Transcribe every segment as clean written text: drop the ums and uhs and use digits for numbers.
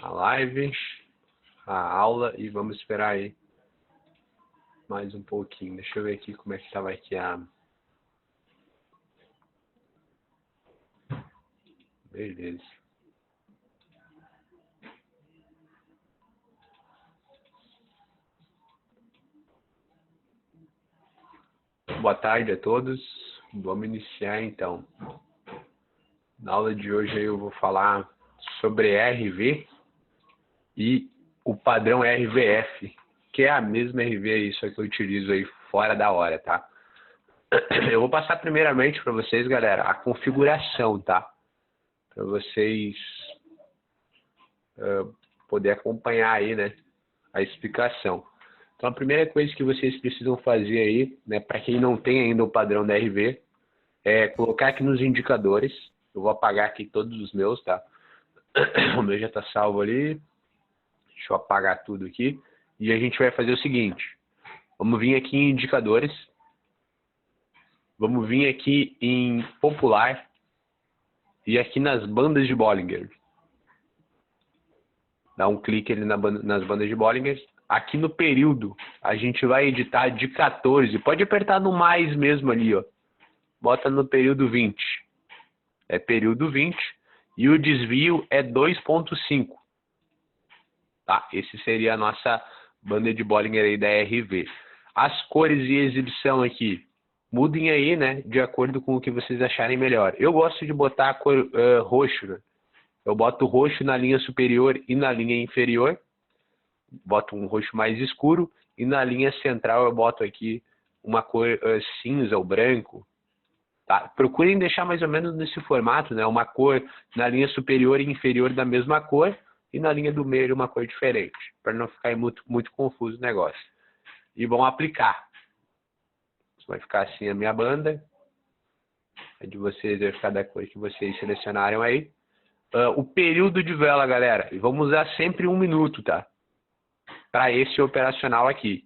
a live, a aula e vamos esperar aí mais um pouquinho. Deixa eu ver aqui como é que estava aqui a... Beleza. Boa tarde a todos. Vamos iniciar então. Na aula de hoje eu vou falar sobre RV e o padrão RVF, que é a mesma RV aí, só que eu utilizo aí fora da hora, tá? Eu vou passar primeiramente para vocês, galera, a configuração, tá? Para vocês poder acompanhar aí, né, a explicação. Então, a primeira coisa que vocês precisam fazer aí, né, para quem não tem ainda o padrão da RV, é colocar aqui nos indicadores. Eu vou apagar aqui todos os meus, tá? O meu já está salvo ali. Deixa eu apagar tudo aqui. E a gente vai fazer o seguinte. Vamos vir aqui em indicadores. Vamos vir aqui em popular. E aqui nas bandas de Bollinger. Dá um clique ali nas bandas de Bollinger. Aqui no período, a gente vai editar de 14. Pode apertar no mais mesmo ali, ó. Bota no período 20. É período 20. E o desvio é 2.5. Tá? Esse seria a nossa banda de Bollinger aí da RV. As cores e exibição aqui, mudem aí, né? De acordo com o que vocês acharem melhor. Eu gosto de botar a cor roxo, né? Eu boto roxo na linha superior e na linha inferior. Boto um roxo mais escuro. E na linha central eu boto aqui uma cor cinza ou branco. Tá? Procurem deixar mais ou menos nesse formato, né? Uma cor na linha superior e inferior da mesma cor. E na linha do meio uma cor diferente. Para não ficar muito confuso o negócio. E vão aplicar. Vai ficar assim a minha banda. A de vocês vai ficar da cor que vocês selecionaram aí. O período de vela, galera. E vamos usar sempre 1 minuto, tá? Para esse operacional aqui.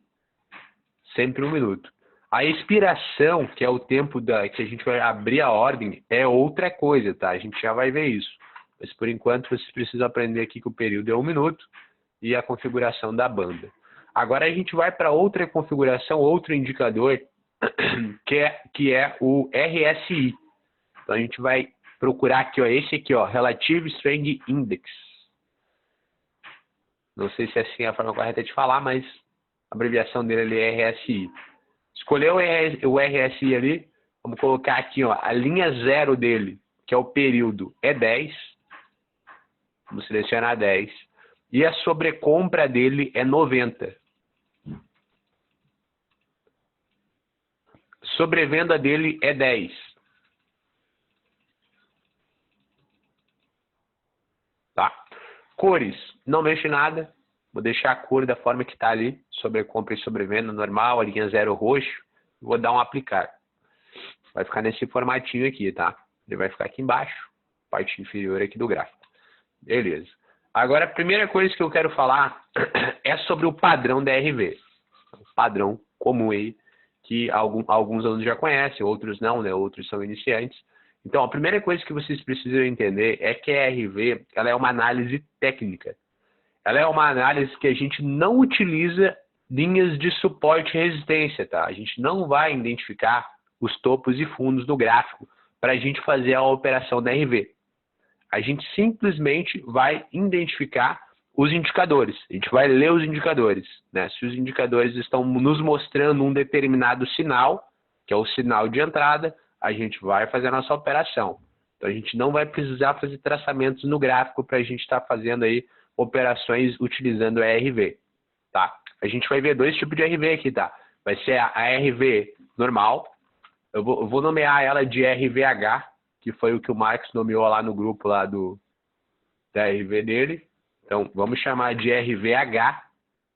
Sempre 1 minuto. A expiração, que é o tempo que a gente vai abrir a ordem, é outra coisa, tá? A gente já vai ver isso. Mas por enquanto vocês precisam aprender aqui que o período é 1 minuto e a configuração da banda. Agora a gente vai para outra configuração, outro indicador, que é o RSI. Então a gente vai procurar aqui, ó, esse aqui, ó, Relative Strength Index. Não sei se é assim a forma correta de falar, mas a abreviação dele ali é RSI. Escolheu o RSI ali, vamos colocar aqui, ó, a linha 0 dele, que é o período, é 10. Vamos selecionar 10. E a sobrecompra dele é 90. Sobrevenda dele é 10. Tá? Cores, não mexo em nada. Vou deixar a cor da forma que está ali. Sobrecompra e sobrevenda normal, a linha 0 roxo. Vou dar um aplicar. Vai ficar nesse formatinho aqui, tá? Ele vai ficar aqui embaixo, parte inferior aqui do gráfico. Beleza. Agora, a primeira coisa que eu quero falar é sobre o padrão da RV. O padrão comum aí, que alguns alunos já conhecem, outros não, né? Outros são iniciantes. Então, a primeira coisa que vocês precisam entender é que a RV ela é uma análise técnica. Ela é uma análise que a gente não utiliza linhas de suporte e resistência, tá? A gente não vai identificar os topos e fundos do gráfico para a gente fazer a operação da RV. A gente simplesmente vai identificar os indicadores. A gente vai ler os indicadores, né? Se os indicadores estão nos mostrando um determinado sinal, que é o sinal de entrada, a gente vai fazer a nossa operação. Então, a gente não vai precisar fazer traçamentos no gráfico para a gente estar fazendo aí operações utilizando a RV, tá? A gente vai ver 2 tipos de RV aqui, tá? Vai ser a RV normal. Eu vou nomear ela de RVH, que foi o que o Marcos nomeou lá no grupo lá da RV dele. Então, vamos chamar de RVH.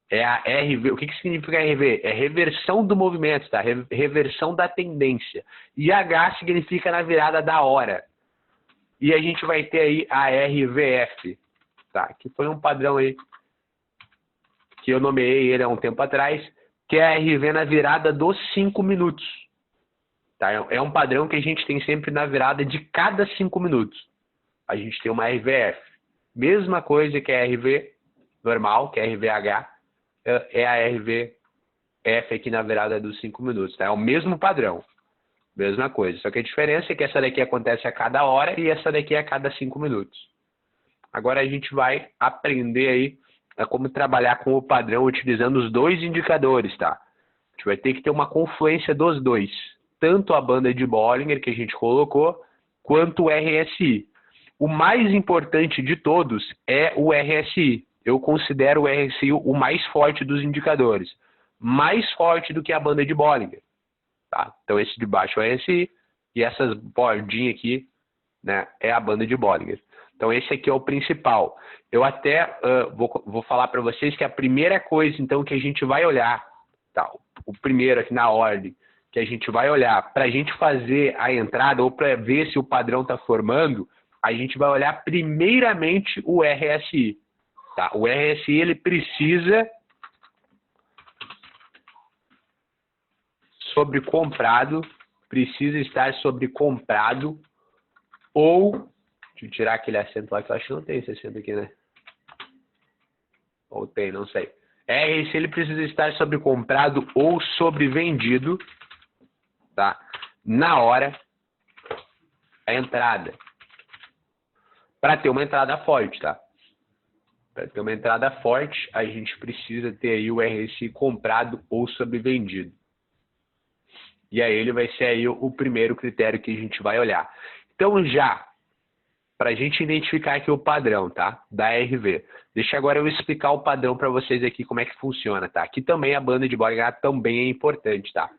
É a RV. O que significa RV? É reversão do movimento, tá? Reversão da tendência. E H significa na virada da hora. E a gente vai ter aí a RVF, tá? Que foi um padrão aí que eu nomeei ele há um tempo atrás, que é a RV na virada dos 5 minutos. Tá? É um padrão que a gente tem sempre na virada de cada 5 minutos. A gente tem uma RVF. Mesma coisa que a RV normal, que é a RVH, é a RVF aqui na virada dos 5 minutos, tá? É o mesmo padrão, mesma coisa. Só que a diferença é que essa daqui acontece a cada hora e essa daqui é a cada 5 minutos. Agora a gente vai aprender aí a como trabalhar com o padrão utilizando os dois indicadores, tá? A gente vai ter que ter uma confluência dos dois, tanto a banda de Bollinger que a gente colocou, quanto o RSI. O mais importante de todos é o RSI. Eu considero o RSI o mais forte dos indicadores, mais forte do que a banda de Bollinger, tá? Então esse de baixo é o RSI e essas bordinhas aqui, né, é a banda de Bollinger. Então esse aqui é o principal. Eu até vou falar para vocês que a primeira coisa então que a gente vai olhar, tá? O primeiro aqui na ordem que a gente vai olhar para a gente fazer a entrada ou para ver se o padrão está formando, a gente vai olhar primeiramente o RSI. Tá? O RSI ele precisa estar sobre comprado ou, deixa eu tirar aquele acento lá que eu acho que não tem esse acento aqui, né? Ou tem, não sei. RSI ele precisa estar sobre comprado ou sobre vendido, tá? Na hora da entrada. Para ter uma entrada forte, tá? Para ter uma entrada forte, a gente precisa ter aí o RSI comprado ou sobrevendido. E aí ele vai ser aí o primeiro critério que a gente vai olhar. Então já, para a gente identificar aqui o padrão, tá? Da RV. Deixa agora eu explicar o padrão para vocês aqui como é que funciona, tá? Aqui também a banda de Bollinger também é importante, tá?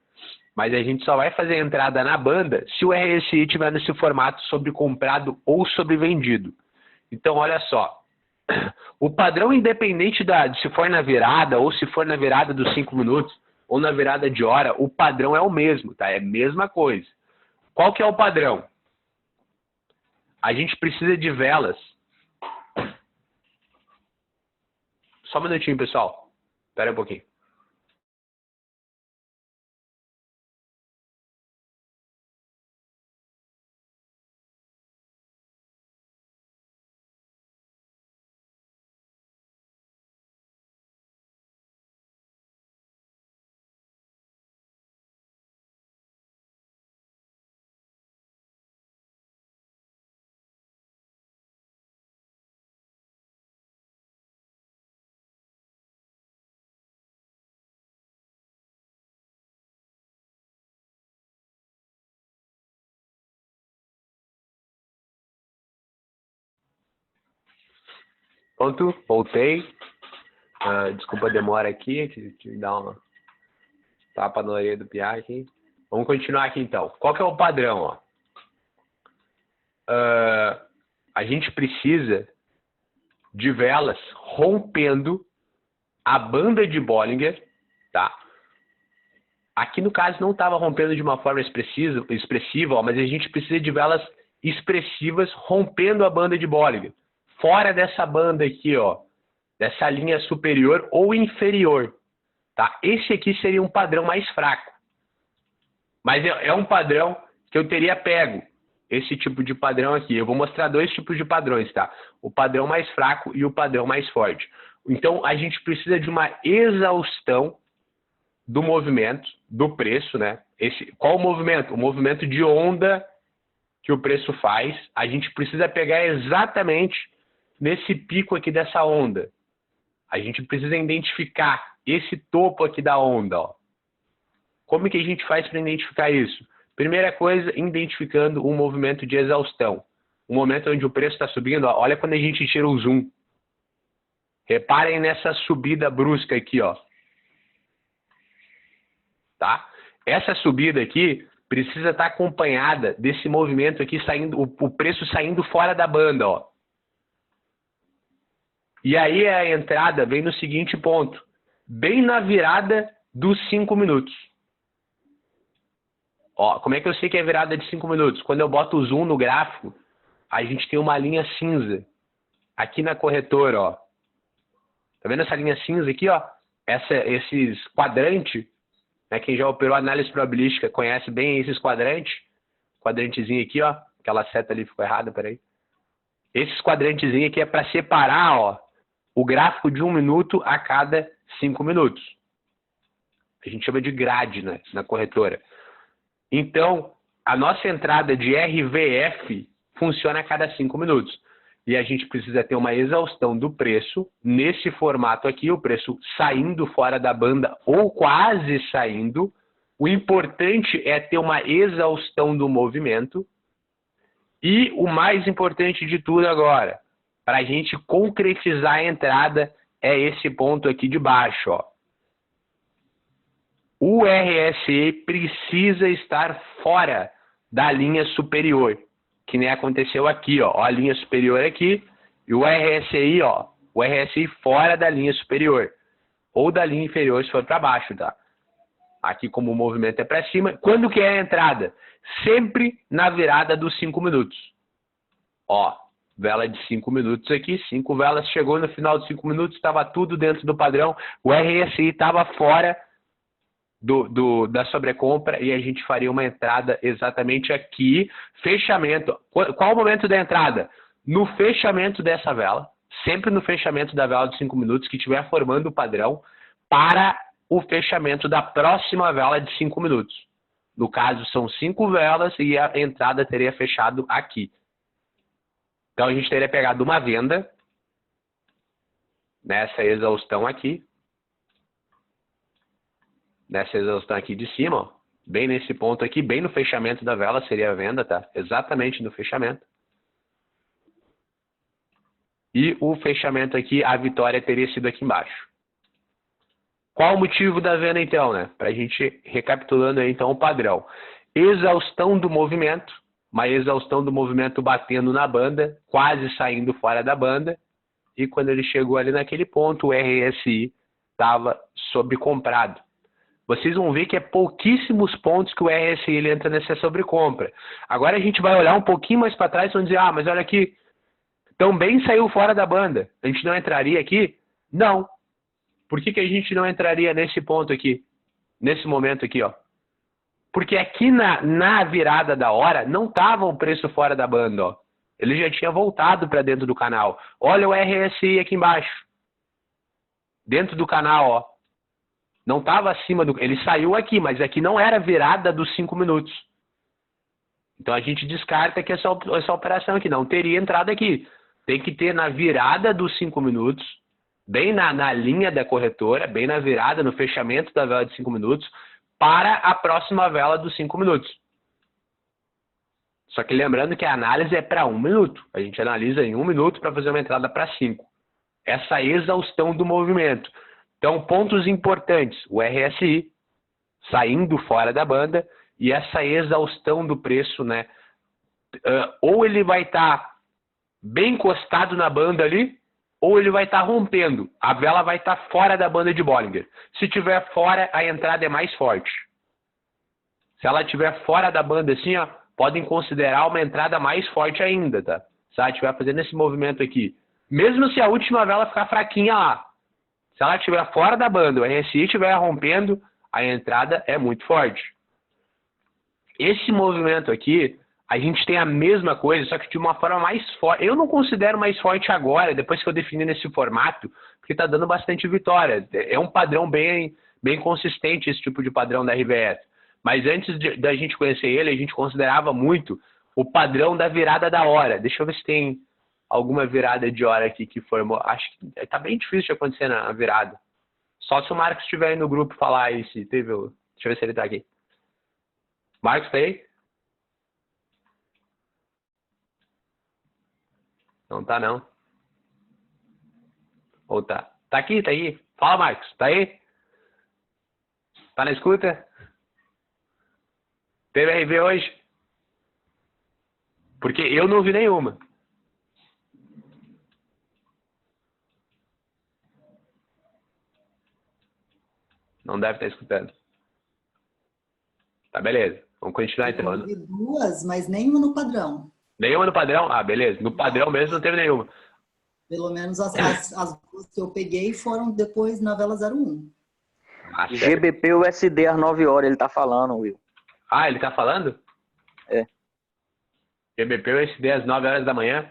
Mas a gente só vai fazer a entrada na banda se o RSI estiver nesse formato sobre comprado ou sobre vendido. Então olha só. O padrão independente de se for na virada ou se for na virada dos 5 minutos ou na virada de hora, o padrão é o mesmo, tá? É a mesma coisa. Qual que é o padrão? A gente precisa de velas. Só um minutinho, pessoal. Espera um pouquinho. Pronto, voltei. Desculpa a demora aqui, tive que dar uma tapa na orelha do Piá aqui. Vamos continuar aqui então. Qual que é o padrão? Ó? A gente precisa de velas rompendo a banda de Bollinger, tá? Aqui no caso não estava rompendo de uma forma expressiva, ó, mas a gente precisa de velas expressivas rompendo a banda de Bollinger. Fora dessa banda aqui, ó, dessa linha superior ou inferior, tá? Esse aqui seria um padrão mais fraco. Mas é um padrão que eu teria pego. Esse tipo de padrão aqui. Eu vou mostrar dois tipos de padrões, tá? O padrão mais fraco e o padrão mais forte. Então, a gente precisa de uma exaustão do movimento, do preço, né? Qual o movimento? O movimento de onda que o preço faz. A gente precisa pegar exatamente nesse pico aqui dessa onda. A gente precisa identificar esse topo aqui da onda, ó. Como que a gente faz para identificar isso? Primeira coisa, identificando um movimento de exaustão. Um momento onde o preço está subindo, ó, olha quando a gente tira o zoom. Reparem nessa subida brusca aqui, ó. Tá? Essa subida aqui precisa estar acompanhada desse movimento aqui, saindo, o preço saindo fora da banda, ó. E aí a entrada vem no seguinte ponto, bem na virada dos 5 minutos. Ó, como é que eu sei que é virada de 5 minutos? Quando eu boto o zoom no gráfico, a gente tem uma linha cinza aqui na corretora, ó. Tá vendo essa linha cinza aqui, ó? Esses quadrantes, né? Quem já operou análise probabilística conhece bem esses quadrantes. Quadrantezinho aqui, ó. Aquela seta ali ficou errada, peraí. Esses quadrantezinhos aqui é para separar, ó, o gráfico de 1 minuto a cada 5 minutos. A gente chama de grade, né, na corretora. Então, a nossa entrada de RVF funciona a cada 5 minutos. E a gente precisa ter uma exaustão do preço, nesse formato aqui, o preço saindo fora da banda ou quase saindo. O importante é ter uma exaustão do movimento. E o mais importante de tudo agora, para a gente concretizar a entrada, é esse ponto aqui de baixo, ó. O RSI precisa estar fora da linha superior, que nem aconteceu aqui, ó. A linha superior aqui e o RSI, ó. O RSI fora da linha superior ou da linha inferior se for para baixo, tá? Aqui como o movimento é para cima. Quando que é a entrada? Sempre na virada dos 5 minutos. Ó, vela de 5 minutos aqui, 5 velas, chegou no final dos 5 minutos, estava tudo dentro do padrão, o RSI estava fora da sobrecompra e a gente faria uma entrada exatamente aqui, fechamento. Qual o momento da entrada? No fechamento dessa vela, sempre no fechamento da vela de 5 minutos que estiver formando o padrão, para o fechamento da próxima vela de 5 minutos. No caso, são 5 velas e a entrada teria fechado aqui. Então, a gente teria pegado uma venda nessa exaustão aqui. Nessa exaustão aqui de cima, ó, bem nesse ponto aqui, bem no fechamento da vela seria a venda, tá? Exatamente no fechamento. E o fechamento aqui, a vitória teria sido aqui embaixo. Qual o motivo da venda, então, né? Para a gente recapitulando aí, então, o padrão. Exaustão do movimento, uma exaustão do movimento batendo na banda, quase saindo fora da banda, e quando ele chegou ali naquele ponto, o RSI estava sobrecomprado. Vocês vão ver que é pouquíssimos pontos que o RSI ele entra nessa sobrecompra. Agora a gente vai olhar um pouquinho mais para trás e vamos dizer, ah, mas olha aqui, também saiu fora da banda. A gente não entraria aqui? Não. Por que a gente não entraria nesse ponto aqui? Nesse momento aqui, ó. Porque aqui na virada da hora não estava o preço fora da banda, ó. Ele já tinha voltado para dentro do canal. Olha o RSI aqui embaixo. Dentro do canal, ó. Não estava acima do... Ele saiu aqui, mas aqui não era virada dos 5 minutos. Então a gente descarta que essa operação aqui não teria entrado aqui. Tem que ter na virada dos 5 minutos, bem na linha da corretora, bem na virada, no fechamento da vela de 5 minutos, para a próxima vela dos 5 minutos. Só que lembrando que a análise é para 1 minuto. A gente analisa em 1 minuto para fazer uma entrada para 5. Essa exaustão do movimento. Então, pontos importantes. O RSI saindo fora da banda e essa exaustão do preço, né? Ou ele vai estar bem encostado na banda ali, ou ele vai estar rompendo. A vela vai estar fora da banda de Bollinger. Se tiver fora, a entrada é mais forte. Se ela estiver fora da banda assim, ó, podem considerar uma entrada mais forte ainda, tá? Se ela estiver fazendo esse movimento aqui. Mesmo se a última vela ficar fraquinha lá. Se ela estiver fora da banda, o RSI estiver rompendo, a entrada é muito forte. Esse movimento aqui, a gente tem a mesma coisa, só que de uma forma mais forte. Eu não considero mais forte agora, depois que eu defini nesse formato, porque está dando bastante vitória. É um padrão bem consistente esse tipo de padrão da RVS. Mas antes da gente conhecer ele, a gente considerava muito o padrão da virada da hora. Deixa eu ver se tem alguma virada de hora aqui que formou. Acho que está bem difícil de acontecer na virada. Só se o Marcos estiver aí no grupo falar aí se teve. Deixa eu ver se ele está aqui. Marcos, tá aí? Não tá, não. Ou tá? Tá aqui, tá aí. Fala, Marcos. Tá aí? Tá na escuta? Teve RV hoje? Porque eu não vi nenhuma. Não deve estar escutando. Tá, beleza. Vamos continuar então. Eu vi duas, mas nenhuma no padrão. Nenhuma no padrão? Ah, beleza. No padrão mesmo não teve nenhuma. Pelo menos as duas que eu peguei foram depois na vela 01. Ah, GBP USD às 9 horas, ele tá falando, Will. Ah, ele tá falando? É. GBP USD às 9 horas da manhã?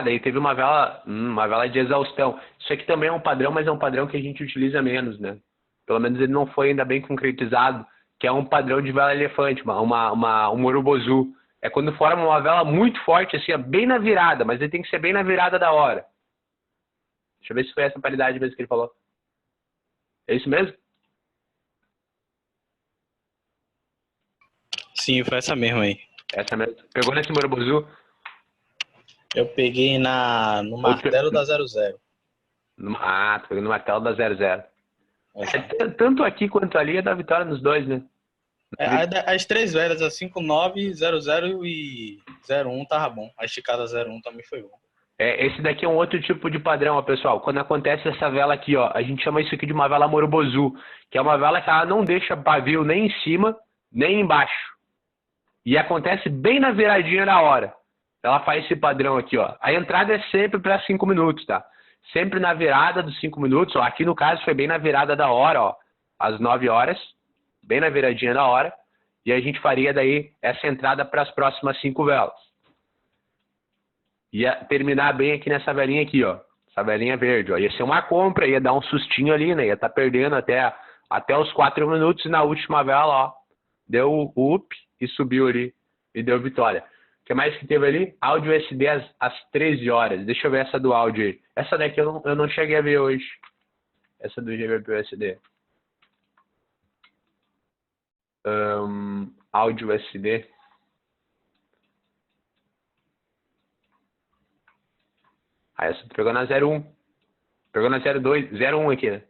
Daí teve uma vela de exaustão. Isso aqui também é um padrão, mas é um padrão que a gente utiliza menos, né? Pelo menos ele não foi ainda bem concretizado, que é um padrão de vela elefante, um Morobozu. É quando forma uma vela muito forte, assim, bem na virada, mas ele tem que ser bem na virada da hora. Deixa eu ver se foi essa paridade mesmo que ele falou. É isso mesmo? Sim, foi essa mesmo aí. Essa mesmo. Pegou nesse Morobozu? Eu peguei no martelo da 00. Tu pegou no martelo da 00. Exato. Tanto aqui quanto ali é da vitória nos dois, né? As três velhas, a 59, 00 e 01 tava bom. A esticada 01 também foi bom. Esse daqui é um outro tipo de padrão, ó, pessoal. Quando acontece essa vela aqui, ó, a gente chama isso aqui de uma vela Morobozu, que é uma vela que ela não deixa pavio nem em cima, nem embaixo. E acontece bem na viradinha da hora. Ela faz esse padrão aqui, ó. A entrada é sempre para 5 minutos, tá? Sempre na virada dos 5 minutos, ó. Aqui no caso foi bem na virada da hora, ó. Às 9 horas, bem na viradinha da hora. E a gente faria daí essa entrada para as próximas 5 velas. Ia terminar bem aqui nessa velinha aqui, ó. Essa velinha verde, ó. Ia ser uma compra, ia dar um sustinho ali, né? Ia estar perdendo até os 4 minutos e na última vela, ó. Deu o up e subiu ali e deu vitória. O que mais que teve ali? Áudio SD às 13 horas. Deixa eu ver essa do áudio aí. Essa daqui eu não cheguei a ver hoje. Essa do GBP SD. Áudio SD. Essa tu pegou na 01. Pegou na 02, 01 aqui, né?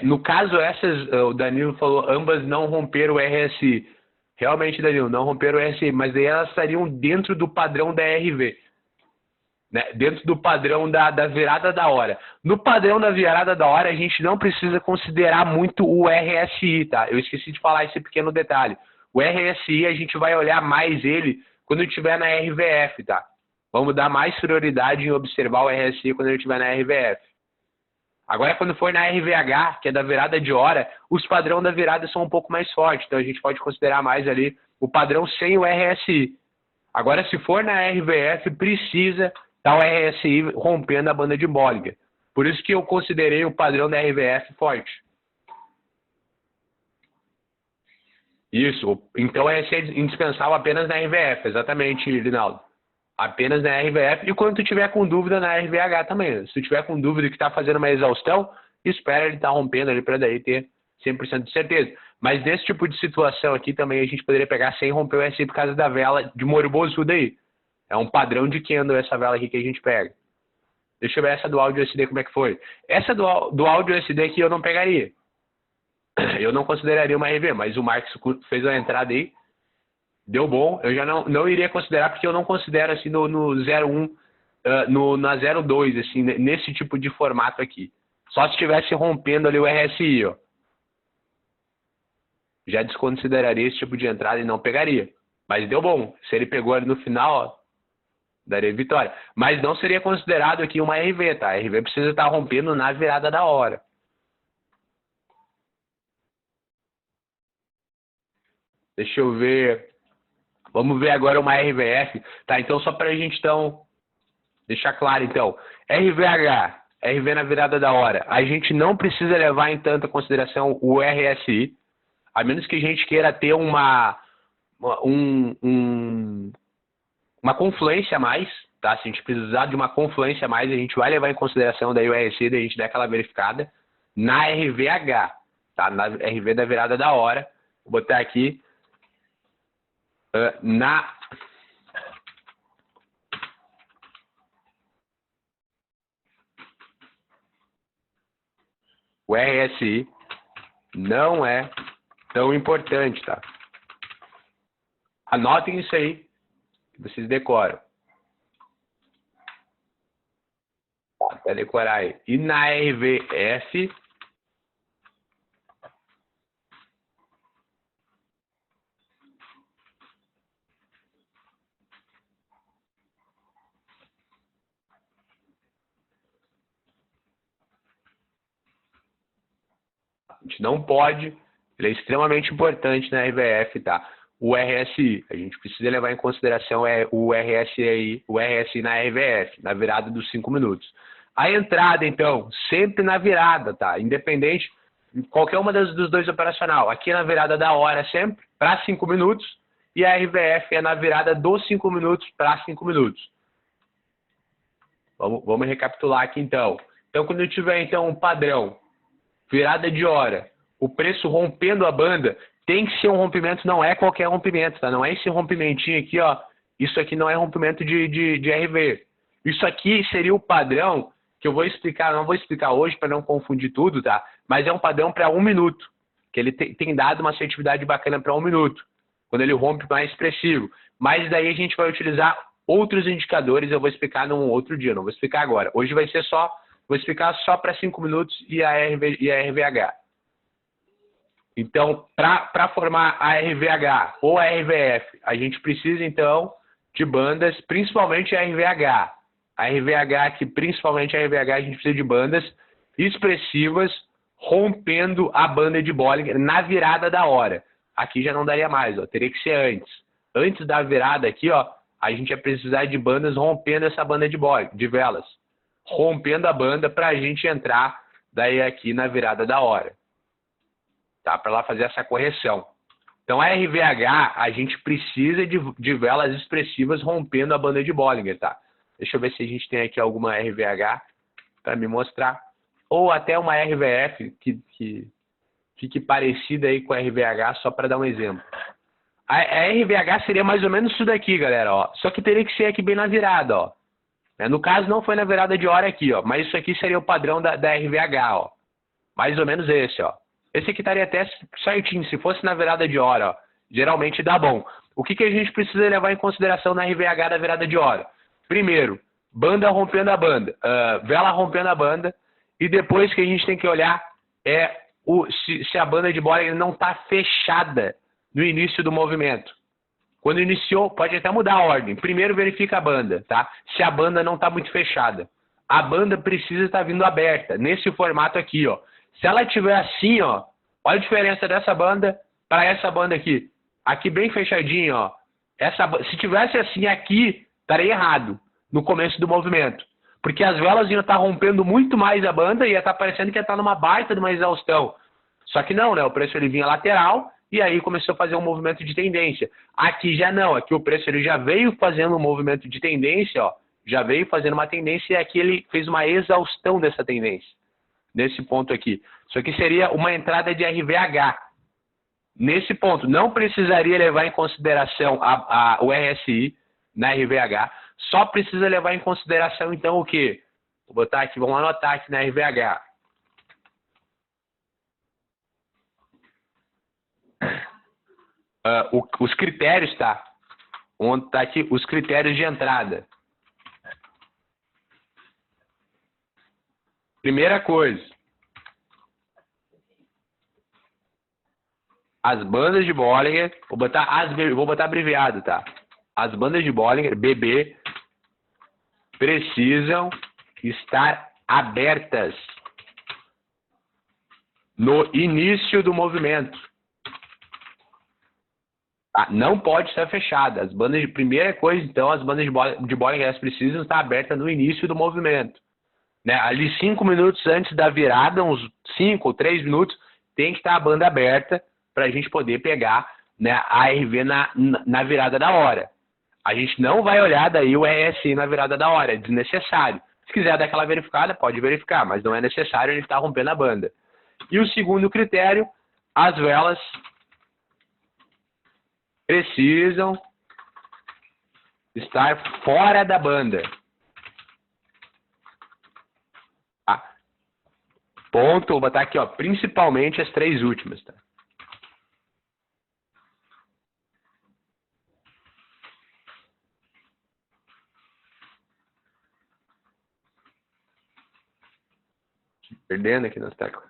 No caso, essas, o Danilo falou, ambas não romperam o RSI. Realmente, Danilo, não romperam o RSI, mas aí elas estariam dentro do padrão da RV. Né? Dentro do padrão da virada da hora. No padrão da virada da hora, a gente não precisa considerar muito o RSI, tá? Eu esqueci de falar esse pequeno detalhe. O RSI, a gente vai olhar mais ele quando estiver na RVF, tá? Vamos dar mais prioridade em observar o RSI quando ele estiver na RVF. Agora, quando for na RVH, que é da virada de hora, os padrões da virada são um pouco mais fortes. Então, a gente pode considerar mais ali o padrão sem o RSI. Agora, se for na RVF, precisa estar o RSI rompendo a banda de Bollinger. Por isso que eu considerei o padrão da RVF forte. Isso. Então, o RSI é indispensável apenas na RVF. Exatamente, Linaldo. Apenas na RVF, e quando tu tiver com dúvida na RVH também. Se tu tiver com dúvida que está fazendo uma exaustão, espera ele estar rompendo ali para daí ter 100% de certeza. Mas nesse tipo de situação aqui também a gente poderia pegar sem romper o RSI por causa da vela de Morobozu daí. É um padrão de Kendo essa vela aqui que a gente pega. Deixa eu ver essa do áudio SD como é que foi. Essa do áudio SD aqui eu não pegaria. Eu não consideraria uma RV, mas o Marcos fez a entrada aí. Deu bom, eu já não iria considerar, porque eu não considero assim no 01, na 02, assim, nesse tipo de formato aqui. Só se estivesse rompendo ali o RSI, ó. Já desconsideraria esse tipo de entrada e não pegaria. Mas deu bom. Se ele pegou ali no final, ó, daria vitória. Mas não seria considerado aqui uma RV, tá? A RV precisa estar rompendo na virada da hora. Deixa eu ver. Vamos ver agora uma RVF. Tá, então só para a gente então deixar claro então. RVH, RV na virada da hora. A gente não precisa levar em tanta consideração o RSI, a menos que a gente queira ter uma confluência a mais, tá? Se a gente precisar de uma confluência a mais, a gente vai levar em consideração daí o RSI, daí a gente dá aquela verificada na RVH, tá? Na RV da virada da hora. Vou botar aqui o RSI não é tão importante, tá? Anotem isso aí, que vocês decoram. Até decorar aí. E na RVF, a gente não pode, ele é extremamente importante na RVF, tá? o RSI. A gente precisa levar em consideração o RSI na RVF, na virada dos 5 minutos. A entrada, então, sempre na virada, tá? Independente de qualquer uma dos dois operacional. Aqui na virada da hora sempre, para 5 minutos, e a RVF é na virada dos 5 minutos para 5 minutos. Vamos recapitular aqui, então. Então, quando eu tiver, então, um padrão, virada de hora, o preço rompendo a banda, tem que ser um rompimento, não é qualquer rompimento, tá? Não é esse rompimentinho aqui, ó. Isso aqui não é rompimento de RV. Isso aqui seria o padrão que eu vou explicar, não vou explicar hoje para não confundir tudo, tá? Mas é um padrão para 1 minuto, que ele tem dado uma assertividade bacana para 1 minuto, quando ele rompe mais expressivo. Mas daí a gente vai utilizar outros indicadores, eu vou explicar num outro dia, não vou explicar agora. Hoje vai ser só, vou explicar só para 5 minutos e a RVH. Então, para formar a RVH ou a RVF, a gente precisa, então, de bandas, principalmente a RVH. A RVH, aqui, principalmente a RVH, a gente precisa de bandas expressivas rompendo a banda de Bollinger na virada da hora. Aqui já não daria mais, ó, teria que ser antes. Antes da virada aqui, ó, a gente ia precisar de bandas rompendo essa banda de Bollinger, de velas. Rompendo a banda para a gente entrar daí aqui na virada da hora. Tá? Para lá fazer essa correção. Então, a RVH, a gente precisa de velas expressivas rompendo a banda de Bollinger, tá? Deixa eu ver se a gente tem aqui alguma RVH para me mostrar. Ou até uma RVF que fique parecida aí com a RVH, só para dar um exemplo. A RVH seria mais ou menos isso daqui, galera, ó. Só que teria que ser aqui bem na virada, ó. No caso, não foi na virada de hora aqui, ó. Mas isso aqui seria o padrão da RVH, ó. Mais ou menos esse, ó. Esse aqui estaria até certinho. Se fosse na virada de hora, ó, geralmente dá bom. O que a gente precisa levar em consideração na RVH da virada de hora? Primeiro, banda rompendo a banda, vela rompendo a banda, e depois que a gente tem que olhar é se a banda de Bollinger não está fechada no início do movimento. Quando iniciou, pode até mudar a ordem. Primeiro verifica a banda, tá? Se a banda não está muito fechada. A banda precisa estar vindo aberta, nesse formato aqui, ó. Se ela estiver assim, ó, olha a diferença dessa banda para essa banda aqui. Aqui bem fechadinho, ó. Se tivesse assim aqui, estaria errado no começo do movimento. Porque as velas iam estar rompendo muito mais a banda e ia estar parecendo que ia estar numa baita de uma exaustão. Só que não, né? O preço ele vinha lateral e aí começou a fazer um movimento de tendência. Aqui já não, aqui o preço ele já veio fazendo um movimento de tendência, ó. Já veio fazendo uma tendência e aqui ele fez uma exaustão dessa tendência. Nesse ponto aqui. Isso aqui seria uma entrada de RVH. Nesse ponto, não precisaria levar em consideração o RSI na RVH, só precisa levar em consideração, então, o quê? Vou botar aqui, vamos anotar aqui na RVH. Os critérios, tá? Onde está aqui os critérios de entrada. Primeira coisa, as bandas de Bollinger, vou botar abreviado, tá? As bandas de Bollinger, BB, precisam estar abertas no início do movimento. Tá? Não pode estar fechada. As bandas de primeira coisa, então, as bandas de Bollinger elas precisam estar abertas no início do movimento. Né? Ali 5 minutos antes da virada, uns 5 ou 3 minutos, tem que estar a banda aberta para a gente poder pegar, né, a RV na virada da hora. A gente não vai olhar daí o RSI na virada da hora, é desnecessário. Se quiser dar aquela verificada, pode verificar, mas não é necessário, a gente está rompendo a banda. E o segundo critério, as velas precisam estar fora da banda. Ponto, vou botar aqui, ó, principalmente as 3 últimas, tá? Perdendo aqui nas teclas.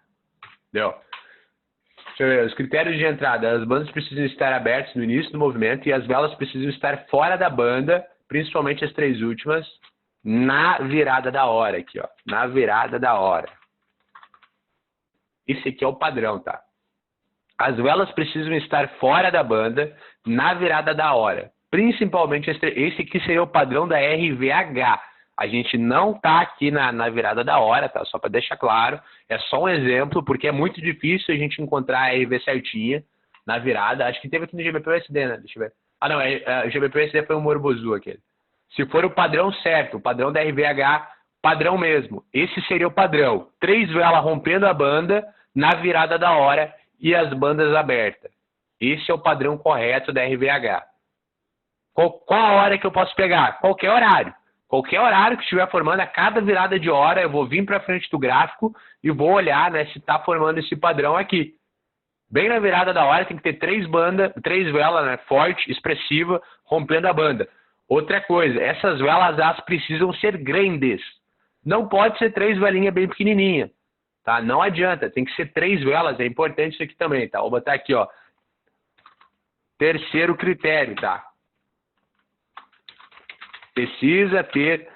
Deu. Deixa eu ver, os critérios de entrada. As bandas precisam estar abertas no início do movimento e as velas precisam estar fora da banda, principalmente as 3 últimas, na virada da hora aqui, ó. Na virada da hora. Esse aqui é o padrão, tá? As velas precisam estar fora da banda, na virada da hora. Principalmente esse aqui seria o padrão da RVH. A gente não está aqui na virada da hora, tá? Só para deixar claro. É só um exemplo, porque é muito difícil a gente encontrar a RV certinha na virada. Acho que teve aqui no GBP-USD, né? Deixa eu ver. Ah, não. O GBP-USD foi o Morbozu aquele. Se for o padrão certo, o padrão da RVH, padrão mesmo. Esse seria o padrão. 3 velas rompendo a banda na virada da hora e as bandas abertas. Esse é o padrão correto da RVH. Qual a hora que eu posso pegar? Qualquer horário. Qualquer horário que estiver formando, a cada virada de hora, eu vou vir para frente do gráfico e vou olhar, né, se está formando esse padrão aqui. Bem na virada da hora tem que ter 3 velas, né, forte, expressiva, rompendo a banda. Outra coisa, essas velas elas precisam ser grandes. Não pode ser 3 velinhas bem pequenininhas, tá? Não adianta, tem que ser 3 velas, é importante isso aqui também, tá? Vou botar aqui, ó. Terceiro critério, tá? Precisa ter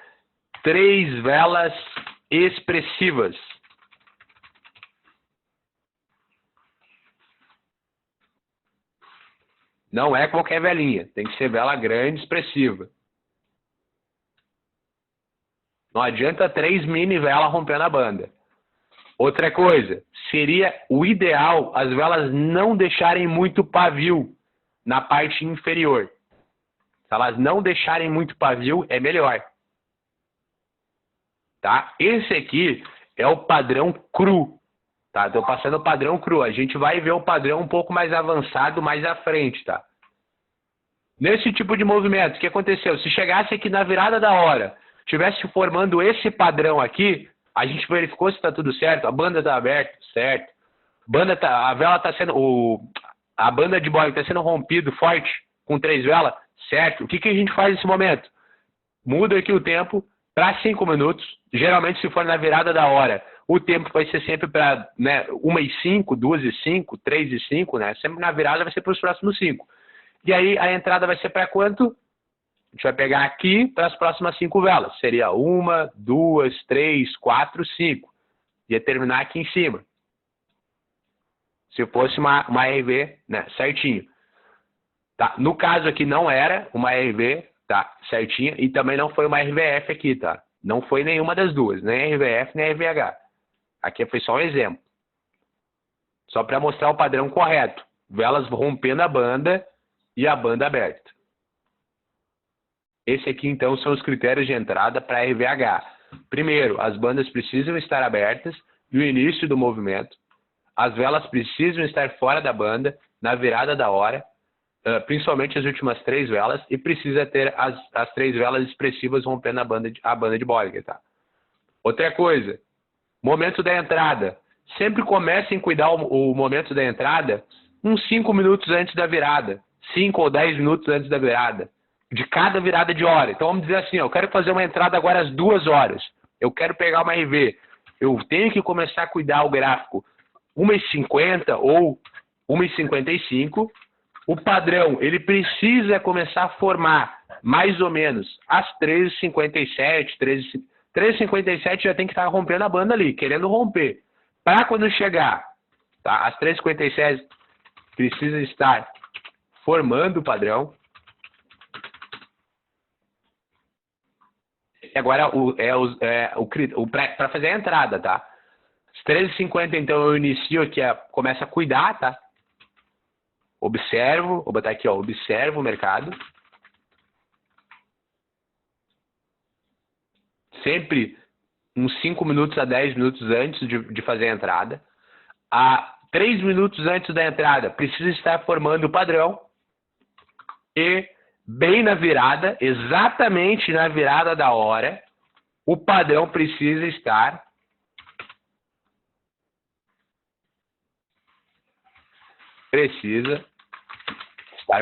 3 velas expressivas. Não é qualquer velinha, tem que ser vela grande, expressiva. Não adianta 3 mini velas rompendo a banda. Outra coisa, seria o ideal as velas não deixarem muito pavio na parte inferior. Se elas não deixarem muito pavio, é melhor. Tá? Esse aqui é o padrão cru. Tá? Estou passando o padrão cru. A gente vai ver o padrão um pouco mais avançado mais à frente. Tá? Nesse tipo de movimento, o que aconteceu? Se chegasse aqui na virada da hora, estivesse formando esse padrão aqui, a gente verificou se está tudo certo. A banda está aberta, certo. A vela está sendo... A banda de boy está sendo rompido forte com 3 velas, certo. O que a gente faz nesse momento? Muda aqui o tempo para 5 minutos. Geralmente, se for na virada da hora, o tempo vai ser sempre para, né, 1:05, 2:05, 3:05, né? Sempre na virada vai ser para os próximos 5. E aí a entrada vai ser para quanto? A gente vai pegar aqui para as próximas 5 velas. Seria 1, 2, 3, 4, 5. Ia terminar aqui em cima. Se fosse uma RV, né, certinho. Tá? No caso aqui não era uma RV, tá, certinha, e também não foi uma RVF aqui, tá? Não foi nenhuma das duas, nem RVF nem RVH. Aqui foi só um exemplo. Só para mostrar o padrão correto. Velas rompendo a banda e a banda aberta. Esse aqui, então, são os critérios de entrada para RVH. Primeiro, as bandas precisam estar abertas no início do movimento. As velas precisam estar fora da banda na virada da hora, principalmente as últimas 3 velas, e precisa ter as 3 velas expressivas rompendo a banda de Bollinger. Tá? Outra coisa, momento da entrada. Sempre comecem a cuidar o momento da entrada uns 5 minutos antes da virada. 5 ou 10 minutos antes da virada. De cada virada de hora. Então vamos dizer assim, eu quero fazer uma entrada agora às 2 horas. Eu quero pegar uma RV. Eu tenho que começar a cuidar o gráfico 1:50 ou 1:55. O padrão, ele precisa começar a formar mais ou menos às 13:57, 13:57 já tem que estar rompendo a banda ali, querendo romper. Para quando chegar, tá, às 13:57 precisa estar formando o padrão. E agora para fazer a entrada, tá? Às 13:50 então eu inicio aqui, começo a cuidar, tá? Observo, vou botar aqui, ó, observo o mercado. Sempre uns 5 minutos a 10 minutos antes de fazer a entrada. A 3 minutos antes da entrada, precisa estar formando o padrão. E bem na virada, exatamente na virada da hora, o padrão precisa estar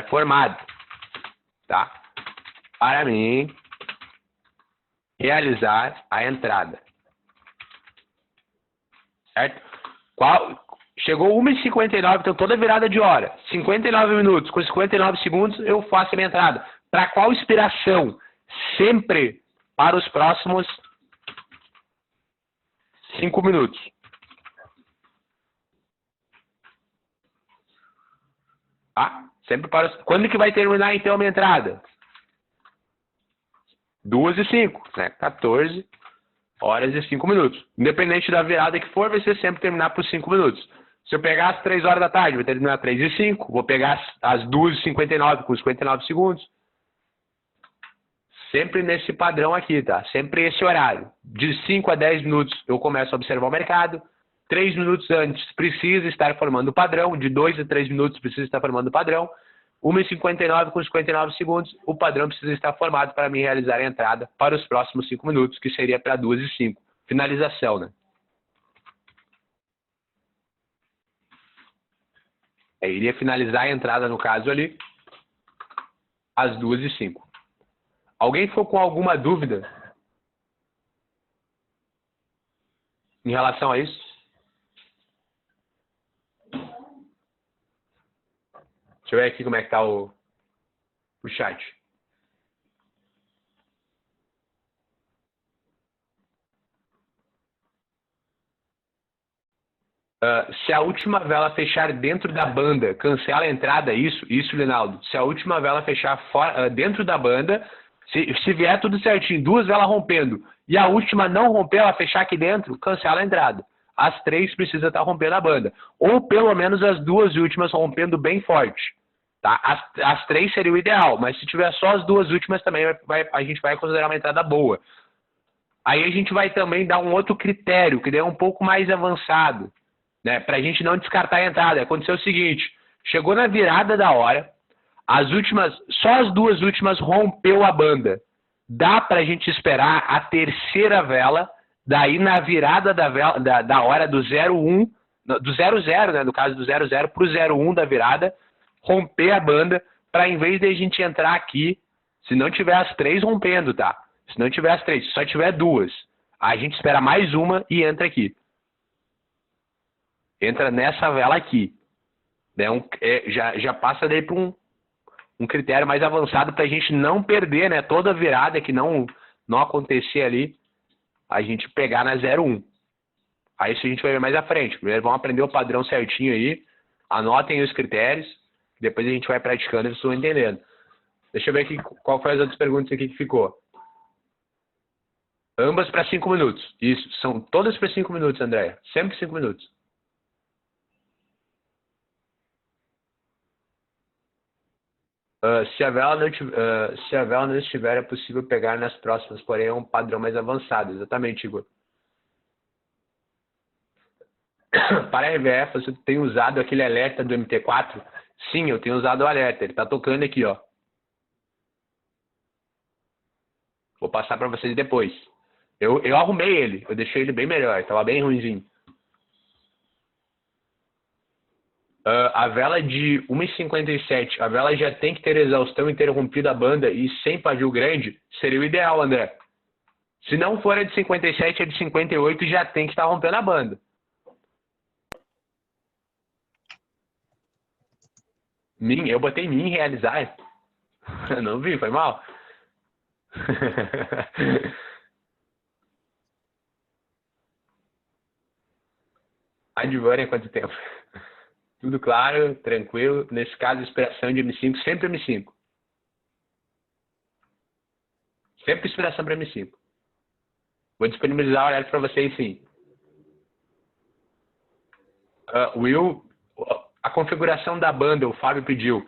formado, tá? Para mim realizar a entrada. Certo? Chegou 1:59, então toda virada de hora, 59 minutos, com 59 segundos eu faço a minha entrada. Para qual inspiração? Sempre para os próximos 5 minutos. Tá? Sempre para os... Quando que vai terminar, então, a minha entrada? 2h05, né? 14 horas e 5 minutos. Independente da virada que for, vai ser sempre terminar por 5 minutos. Se eu pegar às 3 horas da tarde, vai terminar 3h05. Vou pegar às 2h59 com 59 segundos. Sempre nesse padrão aqui, tá? Sempre esse horário. De 5 a 10 minutos eu começo a observar o mercado. 3 minutos antes precisa estar formando o padrão. De 2 a 3 minutos precisa estar formando o padrão. 1h59 com 59 segundos, o padrão precisa estar formado para mim realizar a entrada para os próximos 5 minutos, que seria para 2h05. Finalização, né? Iria finalizar a entrada, no caso ali, às 2h05. Alguém ficou com alguma dúvida em relação a isso? Deixa eu ver aqui como é que tá o chat. Se a última vela fechar dentro da banda, cancela a entrada, isso, Linaldo. Se a última vela fechar fora, dentro da banda, se vier tudo certinho, 2 velas rompendo, e a última não romper, ela fechar aqui dentro, cancela a entrada. As 3 precisa estar rompendo a banda. Ou pelo menos as 2 últimas rompendo bem forte. Tá? As 3 seria o ideal, mas se tiver só as 2 últimas também, a gente vai considerar uma entrada boa. Aí a gente vai também dar um outro critério, que daí é um pouco mais avançado, né? Para a gente não descartar a entrada. Aconteceu o seguinte, chegou na virada da hora, só as 2 últimas rompeu a banda. Dá para a gente esperar a terceira vela, daí na virada da hora do 01, do 00, né? No caso do 00 para o 01 da virada, romper a banda, para em vez de a gente entrar aqui, se não tiver as 3 rompendo, tá? Se não tiver as 3, se só tiver 2, a gente espera mais uma e entra aqui. Entra nessa vela aqui. Né? Já passa daí para um critério mais avançado para a gente não perder, né? Toda virada que não acontecer ali, a gente pegar na 01. Aí isso a gente vai ver mais à frente. Primeiro vamos aprender o padrão certinho aí, anotem os critérios, depois a gente vai praticando e vocês vão entendendo. Deixa eu ver aqui qual foi as outras perguntas aqui que ficou. Ambas para 5 minutos. Isso, são todas para 5 minutos, Andréia. Sempre 5 minutos. Se a vela não estiver, é possível pegar nas próximas, porém é um padrão mais avançado. Exatamente, Igor. Para a RVF, você tem usado aquele alerta do MT4? Sim, eu tenho usado o alerta. Ele está tocando aqui, ó. Vou passar para vocês depois. Eu arrumei ele. Eu deixei ele bem melhor. Estava bem ruimzinho. A vela de 1h57, a vela já tem que ter exaustão interrompida a banda e sem pavio grande, seria o ideal, André. Se não for a de 57, a de 58 já tem que estar rompendo a banda. Eu botei mim realizar. Não vi, foi mal. Advânia, quanto tempo? Tudo claro, tranquilo. Nesse caso, inspiração de M5, sempre M5. Sempre inspiração para M5. Vou disponibilizar o horário para vocês, sim. Will, a configuração da banda, o Fábio pediu.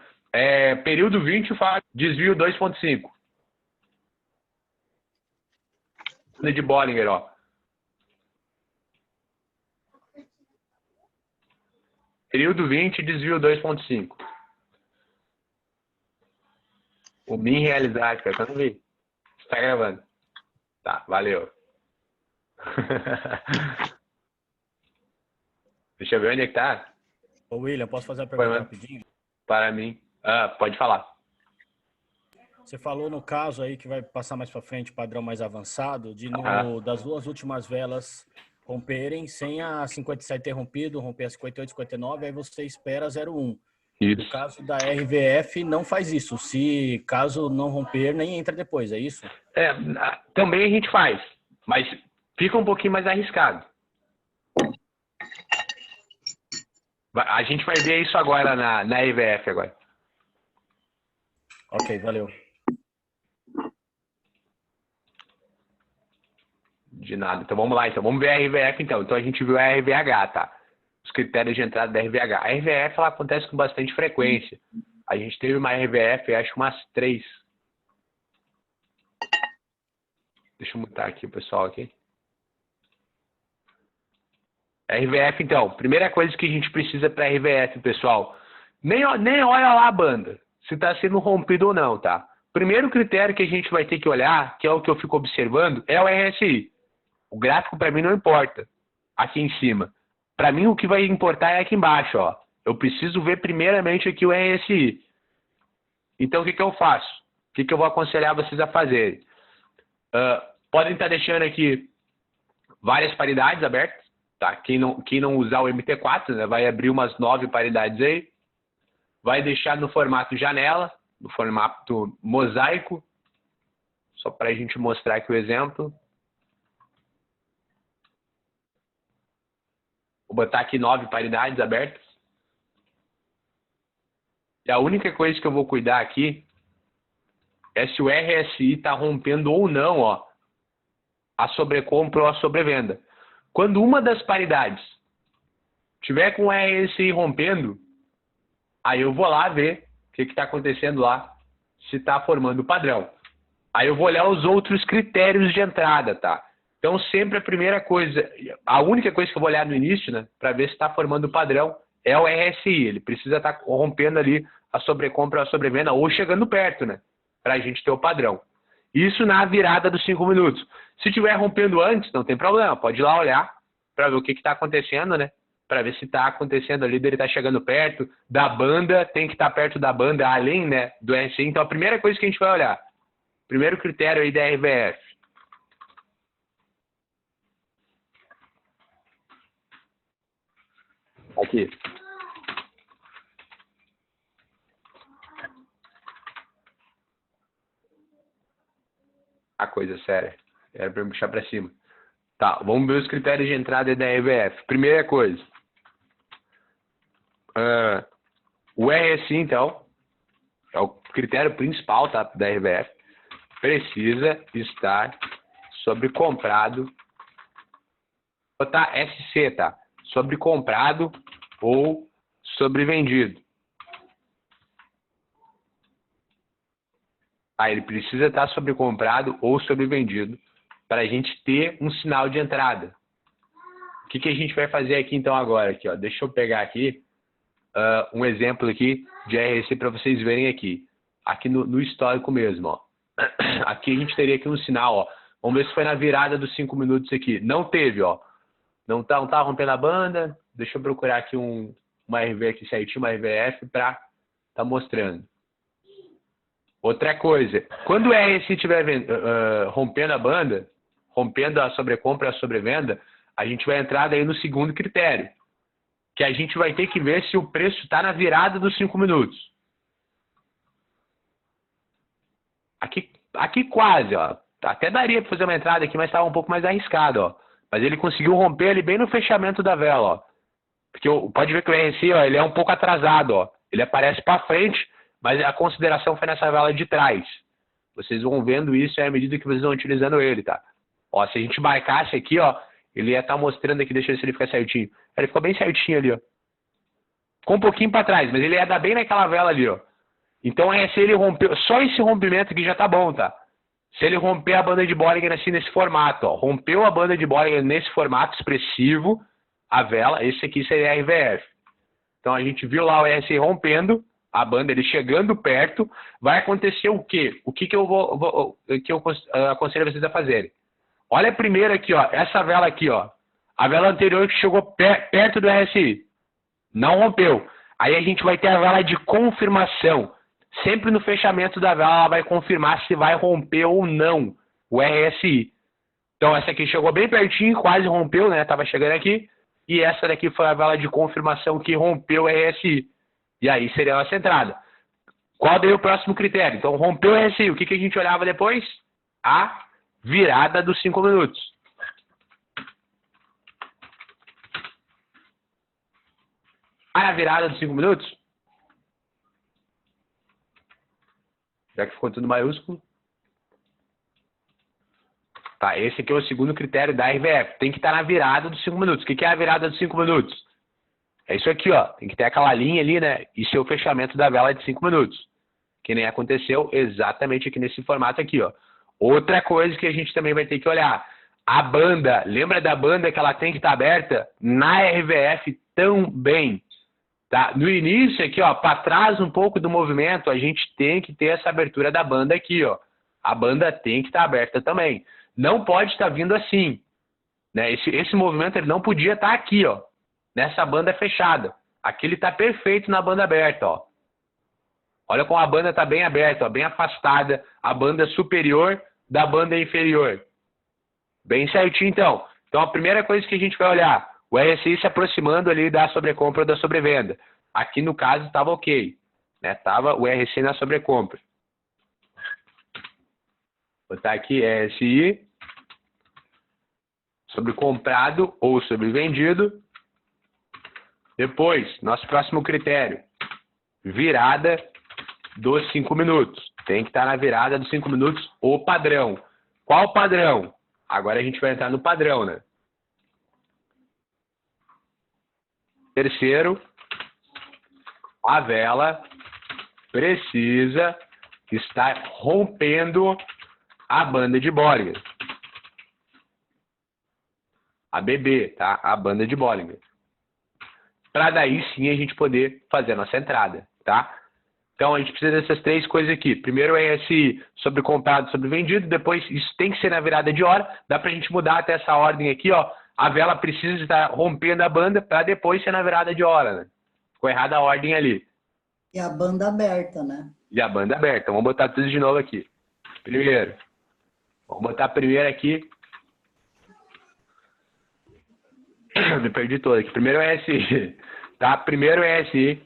Período 20, Fábio, desvio 2.5. Banda de Bollinger, ó. Período 20, desvio 2.5. O min realizar, cara, eu não vi. Você tá gravando? Tá, valeu. Deixa eu ver onde é que tá. Ô, William, posso fazer uma pergunta rapidinho? Para mim. Pode falar. Você falou no caso aí que vai passar mais para frente, padrão mais avançado, das 2 últimas velas romperem sem a 57 ter rompido, romper a 58, 59, aí você espera 01. Isso. No caso da RVF, não faz isso. Se caso não romper, nem entra depois, é isso? Também a gente faz, mas fica um pouquinho mais arriscado. A gente vai ver isso agora na RVF agora. Ok, valeu. De nada. Então vamos lá. Então vamos ver a RVF então. Então a gente viu a RVH, tá? Os critérios de entrada da RVH. A RVF ela acontece com bastante frequência. A gente teve uma RVF, acho umas 3. Deixa eu mutar aqui o pessoal aqui. RVF, então. Primeira coisa que a gente precisa para RVF, pessoal. Nem olha lá a banda, se está sendo rompido ou não, tá? Primeiro critério que a gente vai ter que olhar, que é o que eu fico observando, é o RSI. O gráfico para mim não importa, aqui em cima. Para mim o que vai importar é aqui embaixo, ó. Eu preciso ver primeiramente aqui o RSI. Então o que eu faço? O que eu vou aconselhar vocês a fazerem? Podem estar deixando aqui várias paridades abertas, tá? Quem não usar o MT4, né, vai abrir umas 9 paridades aí. Vai deixar no formato janela, no formato mosaico, só para a gente mostrar aqui o exemplo. Vou botar aqui 9 paridades abertas. E a única coisa que eu vou cuidar aqui é se o RSI está rompendo ou não, ó, a sobrecompra ou a sobrevenda. Quando uma das paridades tiver com o RSI rompendo, aí eu vou lá ver o que está acontecendo lá, se está formando o padrão. Aí eu vou olhar os outros critérios de entrada, tá? Então sempre a primeira coisa, a única coisa que eu vou olhar no início, né, para ver se está formando o padrão, é o RSI. Ele precisa estar rompendo ali a sobrecompra ou a sobrevenda, ou chegando perto, né, para a gente ter o padrão. Isso na virada dos 5 minutos. Se estiver rompendo antes, não tem problema, pode ir lá olhar para ver o que está acontecendo, né? Para ver se está acontecendo ali, dele está chegando perto da banda, tem que estar perto da banda, além, né, do RSI. Então a primeira coisa que a gente vai olhar, primeiro critério aí da RVF. Aqui. A coisa séria. Era para puxar para cima. Tá, vamos ver os critérios de entrada da RVF. Primeira coisa. O RSI, então, é o critério principal, tá, da RVF. Precisa estar sobrecomprado. Vou botar SC, tá? Sobrecomprado ou sobrevendido. Ele precisa estar sobrecomprado ou sobrevendido para a gente ter um sinal de entrada. O que a gente vai fazer aqui então agora? Aqui, ó, deixa eu pegar aqui um exemplo aqui de RSI para vocês verem aqui. Aqui no histórico mesmo, ó. Aqui a gente teria aqui um sinal, ó. Vamos ver se foi na virada dos 5 minutos aqui. Não teve, ó. Não tá rompendo a banda. Deixa eu procurar aqui uma RV aqui certinho, uma RVF para tá mostrando. Outra coisa, quando o RSI estiver rompendo a banda, rompendo a sobrecompra e a sobrevenda, a gente vai entrar daí no segundo critério, que a gente vai ter que ver se o preço está na virada dos 5 minutos. Aqui quase, ó. Até daria para fazer uma entrada aqui, mas estava um pouco mais arriscado, ó. Mas ele conseguiu romper ali bem no fechamento da vela, ó. Porque pode ver que o RSI, ó, ele é um pouco atrasado, ó. Ele aparece para frente, mas a consideração foi nessa vela de trás. Vocês vão vendo isso à medida que vocês vão utilizando ele, tá? Ó, se a gente marcasse aqui, ó, ele ia estar mostrando aqui, deixa eu ver se ele fica certinho. Ele ficou bem certinho ali, ó. Ficou um pouquinho para trás, mas ele ia dar bem naquela vela ali, ó. Então, se ele rompeu, só esse rompimento aqui já tá bom, tá? Se ele romper a banda de Bollinger assim nesse formato, ó, rompeu a banda de Bollinger nesse formato expressivo, a vela, esse aqui seria a RVF. Então, a gente viu lá o RSI rompendo, a banda ele chegando perto, vai acontecer o quê? O que eu aconselho vocês a fazerem? Olha primeiro aqui, ó, essa vela aqui, ó, a vela anterior que chegou perto do RSI, não rompeu. Aí a gente vai ter a vela de confirmação. Sempre no fechamento da vela ela vai confirmar se vai romper ou não o RSI. Então essa aqui chegou bem pertinho, quase rompeu, né? Tava chegando aqui. E essa daqui foi a vela de confirmação que rompeu o RSI. E aí seria a nossa entrada. Qual daí o próximo critério? Então rompeu o RSI. O que a gente olhava depois? A virada dos 5 minutos. A virada dos 5 minutos? Já que ficou tudo maiúsculo. Tá, esse aqui é o segundo critério da RVF. Tem que estar na virada dos 5 minutos. O que é a virada dos 5 minutos? É isso aqui, ó. Tem que ter aquela linha ali, né? E ser o fechamento da vela de 5 minutos. Que nem aconteceu exatamente aqui nesse formato aqui, ó. Outra coisa que a gente também vai ter que olhar. A banda, lembra da banda que ela tem que estar aberta? Na RVF também. Tá? No início aqui, ó, para trás um pouco do movimento, a gente tem que ter essa abertura da banda aqui, ó. A banda tem que estar aberta também. Não pode estar vindo assim, né? Esse movimento ele não podia estar aqui, ó, nessa banda fechada. Aqui ele está perfeito na banda aberta, ó. Olha como a banda está bem aberta, ó, bem afastada, a banda superior da banda inferior. Bem certinho, então. Então, a primeira coisa que a gente vai olhar, o RSI se aproximando ali da sobrecompra ou da sobrevenda. Aqui, no caso, estava ok, né? Estava o RSI na sobrecompra. Vou botar aqui RSI sobre comprado ou sobre vendido. Depois, nosso próximo critério, virada dos 5 minutos. Tem que estar na virada dos 5 minutos o padrão. Qual padrão? Agora a gente vai entrar no padrão, né? Terceiro, a vela precisa estar rompendo a banda de Bollinger. A BB, tá? A banda de Bollinger. Para daí sim a gente poder fazer a nossa entrada, tá? Então a gente precisa dessas três coisas aqui. Primeiro o RSI sobre comprado, sobre vendido. Depois isso tem que ser na virada de hora. Dá para a gente mudar até essa ordem aqui, ó. A vela precisa estar rompendo a banda para depois ser na virada de hora, né? Ficou errada a ordem ali. E a banda aberta, né? E a banda aberta. Vamos botar tudo de novo aqui. Primeiro. Vamos botar primeiro aqui. Me perdi todo aqui. Primeiro RSI. Tá? Primeiro RSI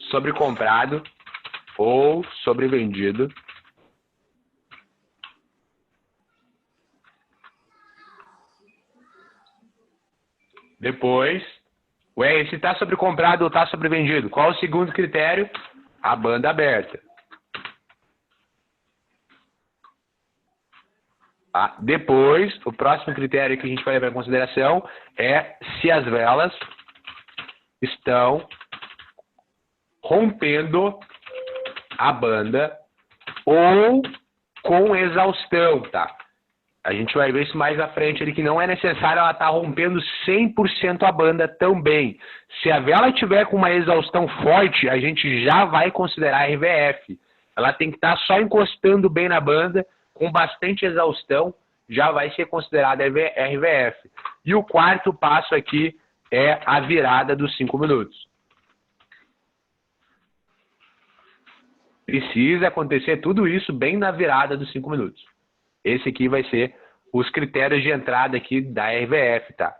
sobre comprado ou sobre vendido. Depois, o RSI está sobre comprado ou está sobre vendido. Qual o segundo critério? A banda aberta. Tá? Depois, o próximo critério que a gente vai levar em consideração é se as velas estão rompendo a banda ou com exaustão, tá? A gente vai ver isso mais à frente ali, que não é necessário ela estar rompendo 100% a banda também. Se a vela tiver com uma exaustão forte, a gente já vai considerar RVF. Ela tem que estar só encostando bem na banda, com bastante exaustão, já vai ser considerada RVF. E o quarto passo aqui é a virada dos 5 minutos. Precisa acontecer tudo isso bem na virada dos 5 minutos. Esse aqui vai ser os critérios de entrada aqui da RVF, tá?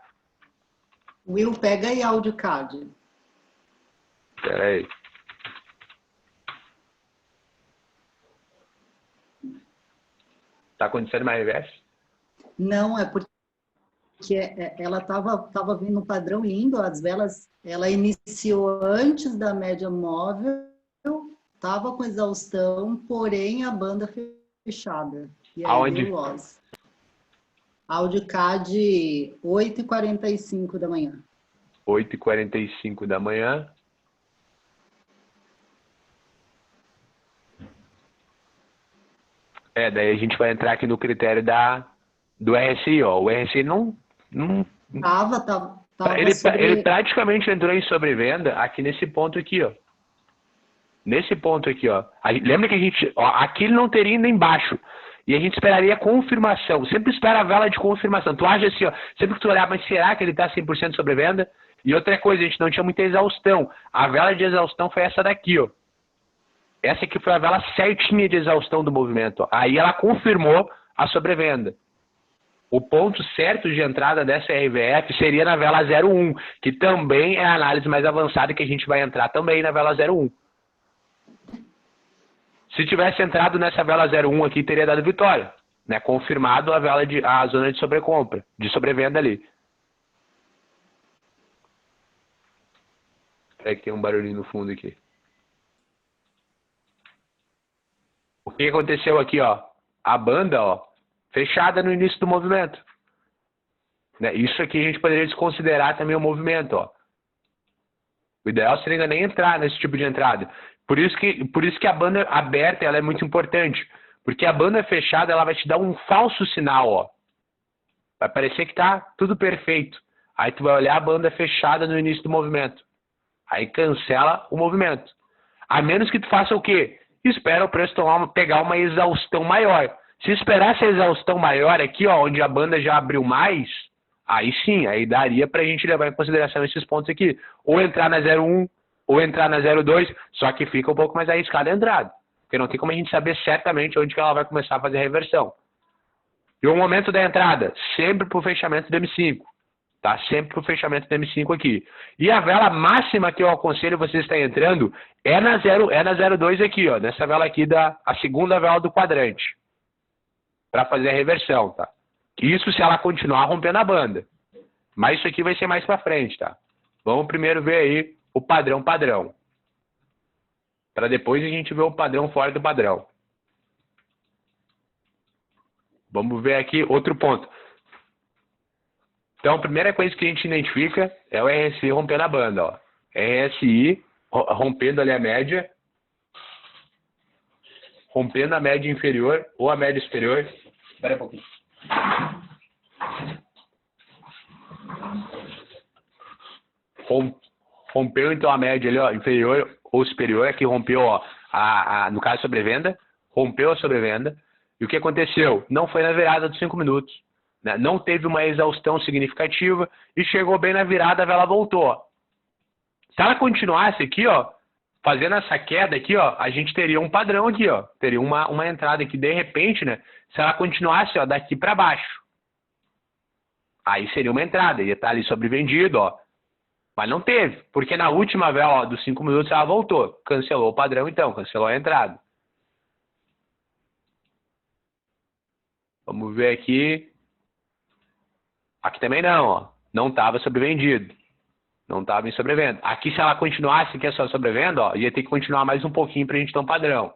Will, pega aí AudioCAD. Espera aí. Tá acontecendo uma RVF? Não, é porque ela estava vindo um padrão lindo, as velas, ela iniciou antes da média móvel, estava com exaustão, porém a banda fechada. E aí Aonde? deu loss. AudioCAD 8h45 da manhã. 8h45 da manhã. Daí a gente vai entrar aqui no critério do RSI, ó. O RSI não Tava ele praticamente entrou em sobrevenda aqui nesse ponto aqui, ó. Nesse ponto aqui, ó. Lembra que a gente... Ó, aqui ele não teria indo embaixo. E a gente esperaria confirmação. Sempre espera a vela de confirmação. Tu acha assim, ó. Sempre que tu olhar, mas será que ele tá 100% sobrevenda? E outra coisa, a gente não tinha muita exaustão. A vela de exaustão foi essa daqui, ó. Essa aqui foi a vela certinha de exaustão do movimento, ó. Aí ela confirmou a sobrevenda. O ponto certo de entrada dessa RVF seria na vela 01, que também é a análise mais avançada que a gente vai entrar também na vela 01. Se tivesse entrado nessa vela 01 aqui, teria dado vitória, né? Confirmado a zona de sobrecompra, de sobrevenda ali. Espera que tem um barulhinho no fundo aqui. O que aconteceu aqui, ó? A banda, ó, fechada no início do movimento. Né? Isso aqui a gente poderia desconsiderar também o movimento, ó. O ideal seria nem entrar nesse tipo de entrada. Por isso que a banda aberta ela é muito importante. Porque a banda fechada ela vai te dar um falso sinal, ó. Vai parecer que tá tudo perfeito. Aí tu vai olhar a banda fechada no início do movimento. Aí cancela o movimento. A menos que tu faça o quê? Espera o preço pegar uma exaustão maior. Se esperar essa exaustão maior aqui, ó, onde a banda já abriu mais, aí sim, aí daria pra gente levar em consideração esses pontos aqui. Ou entrar na 0,1, ou entrar na 0,2, só que fica um pouco mais arriscada a entrada. Porque não tem como a gente saber certamente onde que ela vai começar a fazer a reversão. E o momento da entrada, sempre pro fechamento do M5. Tá? Sempre pro fechamento do M5 aqui. E a vela máxima que eu aconselho vocês estarem entrando é na 0,2 aqui, ó. Nessa vela aqui, a segunda vela do quadrante. Para fazer a reversão, tá? Isso se ela continuar rompendo a banda. Mas isso aqui vai ser mais para frente, tá? Vamos primeiro ver aí o padrão. Para depois a gente ver o padrão fora do padrão. Vamos ver aqui outro ponto. Então, a primeira coisa que a gente identifica é o RSI rompendo a banda, ó. RSI rompendo ali a média. Rompendo a média inferior ou a média superior. Espera um pouquinho. Rompeu então a média ali, ó, inferior ou superior. Aqui rompeu, ó, no caso a sobrevenda. Rompeu a sobrevenda. E o que aconteceu? Não foi na virada dos 5 minutos. Né? Não teve uma exaustão significativa e chegou bem na virada, a vela voltou. Ó. Se ela continuasse aqui, ó, fazendo essa queda aqui, ó, a gente teria um padrão aqui, ó. Teria uma entrada aqui, de repente, né? Se ela continuasse, ó, daqui para baixo. Aí seria uma entrada, ia estar ali sobrevendido, ó. Mas não teve, porque na última vela, ó, dos 5 minutos ela voltou. Cancelou o padrão então, cancelou a entrada. Vamos ver aqui. Aqui também não, ó. Não estava sobrevendido. Não estava em sobrevenda. Aqui, se ela continuasse aqui é só sobrevenda, ó, ia ter que continuar mais um pouquinho para a gente ter um padrão.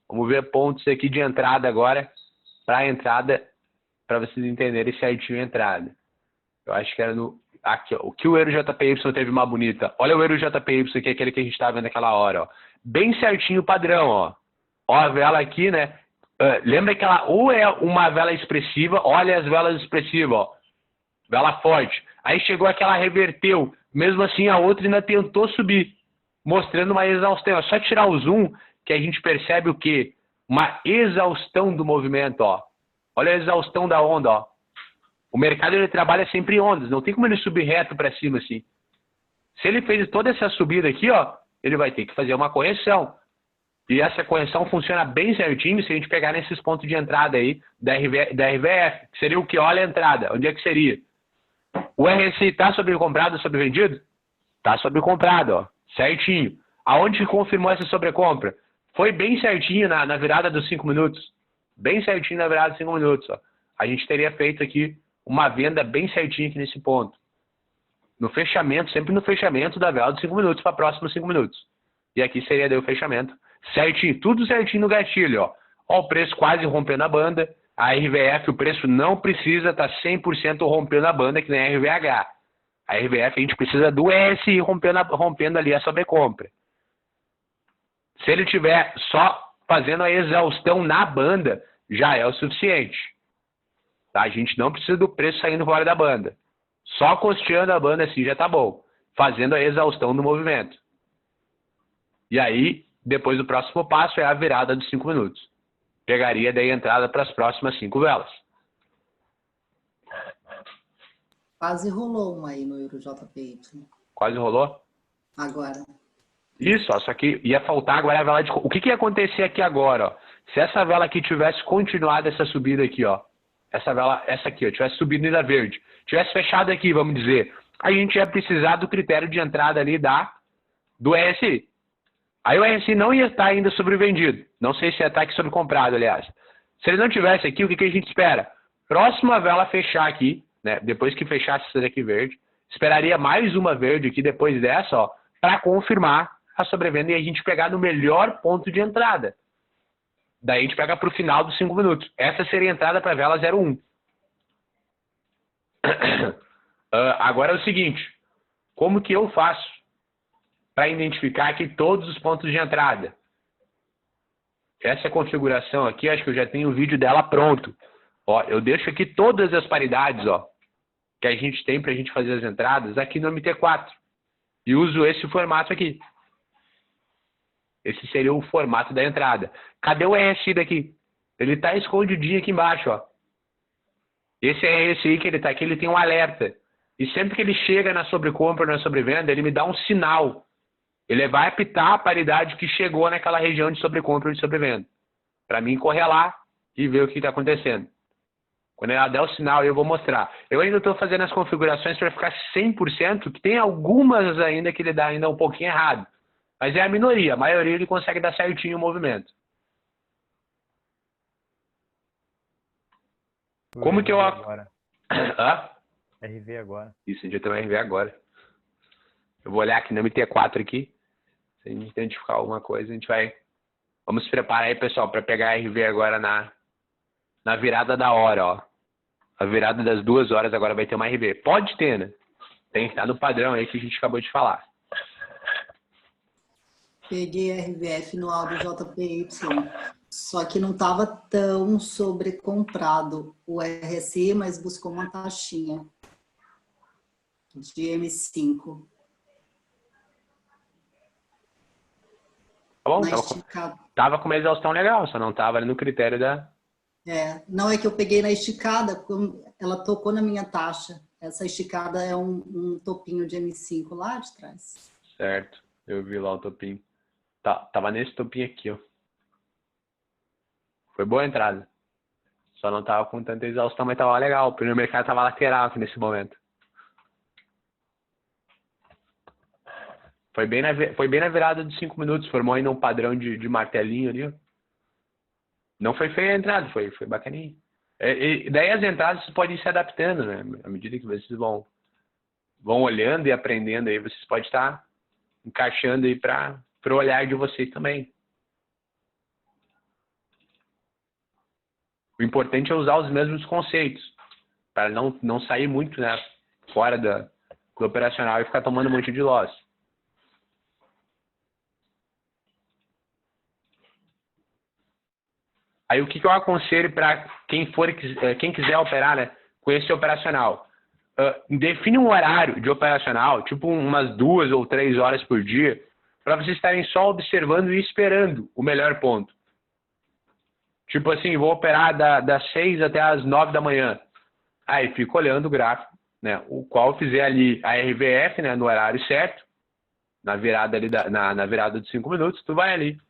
Vamos ver pontos aqui de entrada agora. Para a entrada, para vocês entenderem certinho a entrada. Eu acho que era no... Aqui, ó. O que o Euro JPY teve uma bonita. Olha o Euro JPY aqui, aquele que a gente estava vendo naquela hora, ó. Bem certinho o padrão, ó. Ó a vela aqui, né? Lembra que ela ou é uma vela expressiva, olha as velas expressivas, ó. Vela forte. Aí chegou aquela reverteu. Mesmo assim, a outra ainda tentou subir, mostrando uma exaustão. É só tirar o zoom que a gente percebe o quê? Uma exaustão do movimento, ó. Olha a exaustão da onda, ó. O mercado ele trabalha sempre em ondas. Não tem como ele subir reto para cima assim. Se ele fez toda essa subida aqui, ó, ele vai ter que fazer uma correção. E essa correção funciona bem certinho se a gente pegar nesses pontos de entrada aí da RVF. Que seria o que? Olha a entrada. Onde é que seria? O RSI está sobrecomprado ou sobrevendido? Está sobrecomprado, ó. Certinho. Aonde que confirmou essa sobrecompra? Foi bem certinho na virada dos 5 minutos. Bem certinho na virada dos 5 minutos, ó. A gente teria feito aqui uma venda bem certinha aqui nesse ponto. No fechamento, sempre no fechamento da vela dos 5 minutos para próximos 5 minutos. E aqui seria daí o fechamento. Certinho, tudo certinho no gatilho, ó. Ó o preço quase rompendo a banda. A RVF, o preço não precisa estar 100% rompendo a banda, que nem a RVH. A RVF, a gente precisa do RSI rompendo ali a sobrecompra. Se ele tiver só fazendo a exaustão na banda, já é o suficiente. Tá? A gente não precisa do preço saindo fora da banda. Só costeando a banda assim já tá bom. Fazendo a exaustão do movimento. E aí, depois o próximo passo é a virada dos 5 minutos. Pegaria daí a entrada para as próximas 5 velas. Quase rolou uma aí no Euro JPY. Quase rolou? Agora. Isso, ó, só que ia faltar agora a vela de... O que ia acontecer aqui agora, ó? Se essa vela aqui tivesse continuado essa subida aqui, ó. Essa vela, essa aqui, ó, tivesse subido ainda verde. Tivesse fechado aqui, vamos dizer. A gente ia precisar do critério de entrada ali do RSI. Aí o RSI não ia estar ainda sobrevendido. Não sei se ia estar aqui sobrecomprado, aliás. Se ele não tivesse aqui, o que a gente espera? Próxima vela fechar aqui, né? Depois que fechasse essa daqui verde, esperaria mais uma verde aqui depois dessa, ó, para confirmar a sobrevenda e a gente pegar no melhor ponto de entrada. Daí a gente pega para o final dos 5 minutos. Essa seria a entrada para a vela 01. Agora é o seguinte. Como que eu faço para identificar aqui todos os pontos de entrada? Essa configuração aqui, acho que eu já tenho o vídeo dela pronto. Ó, eu deixo aqui todas as paridades, ó, que a gente tem para a gente fazer as entradas aqui no MT4. E uso esse formato aqui. Esse seria o formato da entrada. Cadê o RSI daqui? Ele está escondidinho aqui embaixo, ó. Esse RSI que ele está aqui, ele tem um alerta. E sempre que ele chega na sobrecompra ou na sobrevenda, ele me dá um sinal. Ele vai apitar a paridade que chegou naquela região de sobrecompra ou de sobrevenda. Para mim correr lá e ver o que está acontecendo. Quando ela der o sinal, eu vou mostrar. Eu ainda estou fazendo as configurações para ficar 100%, que tem algumas ainda que ele dá ainda um pouquinho errado. Mas é a minoria. A maioria ele consegue dar certinho o movimento. Como que eu... Agora. RV agora. Isso, a gente tem um RV agora. Eu vou olhar aqui no MT4 aqui. Se a gente identificar alguma coisa, a gente vai... Vamos se preparar aí, pessoal, para pegar a RV agora na virada da hora, ó. A virada das 2 horas agora vai ter uma RV. Pode ter, né? Tem que estar no padrão aí que a gente acabou de falar. Peguei RVF no áudio JPY, só que não estava tão sobrecomprado o RSI, mas buscou uma taxinha de M5. Tá bom? Tava com uma exaustão legal, só não tava ali no critério da... Não, é que eu peguei na esticada, ela tocou na minha taxa. Essa esticada é um topinho de M5 lá de trás. Certo, eu vi lá o topinho. Tava nesse topinho aqui, ó. Foi boa a entrada. Só não tava com tanta exaustão, mas tava legal. O primeiro mercado tava lateral aqui nesse momento. Foi bem na virada dos 5 minutos. Formou ainda um padrão de martelinho ali, ó. Não foi feia a entrada, foi bacaninha. E daí as entradas vocês podem ir se adaptando, né? À medida que vocês vão olhando e aprendendo aí, vocês podem estar encaixando aí para o olhar de vocês também. O importante é usar os mesmos conceitos, para não sair muito, né, fora do operacional e ficar tomando um monte de loss. Aí o que eu aconselho para quem quiser operar, né, com esse operacional? Define um horário de operacional, tipo umas 2 ou 3 horas por dia, para vocês estarem só observando e esperando o melhor ponto. Tipo assim, vou operar das 6 até as 9 da manhã. Aí fico olhando o gráfico, né, o qual fizer ali a RVF, né, no horário certo, na virada ali na virada de 5 minutos, tu vai ali.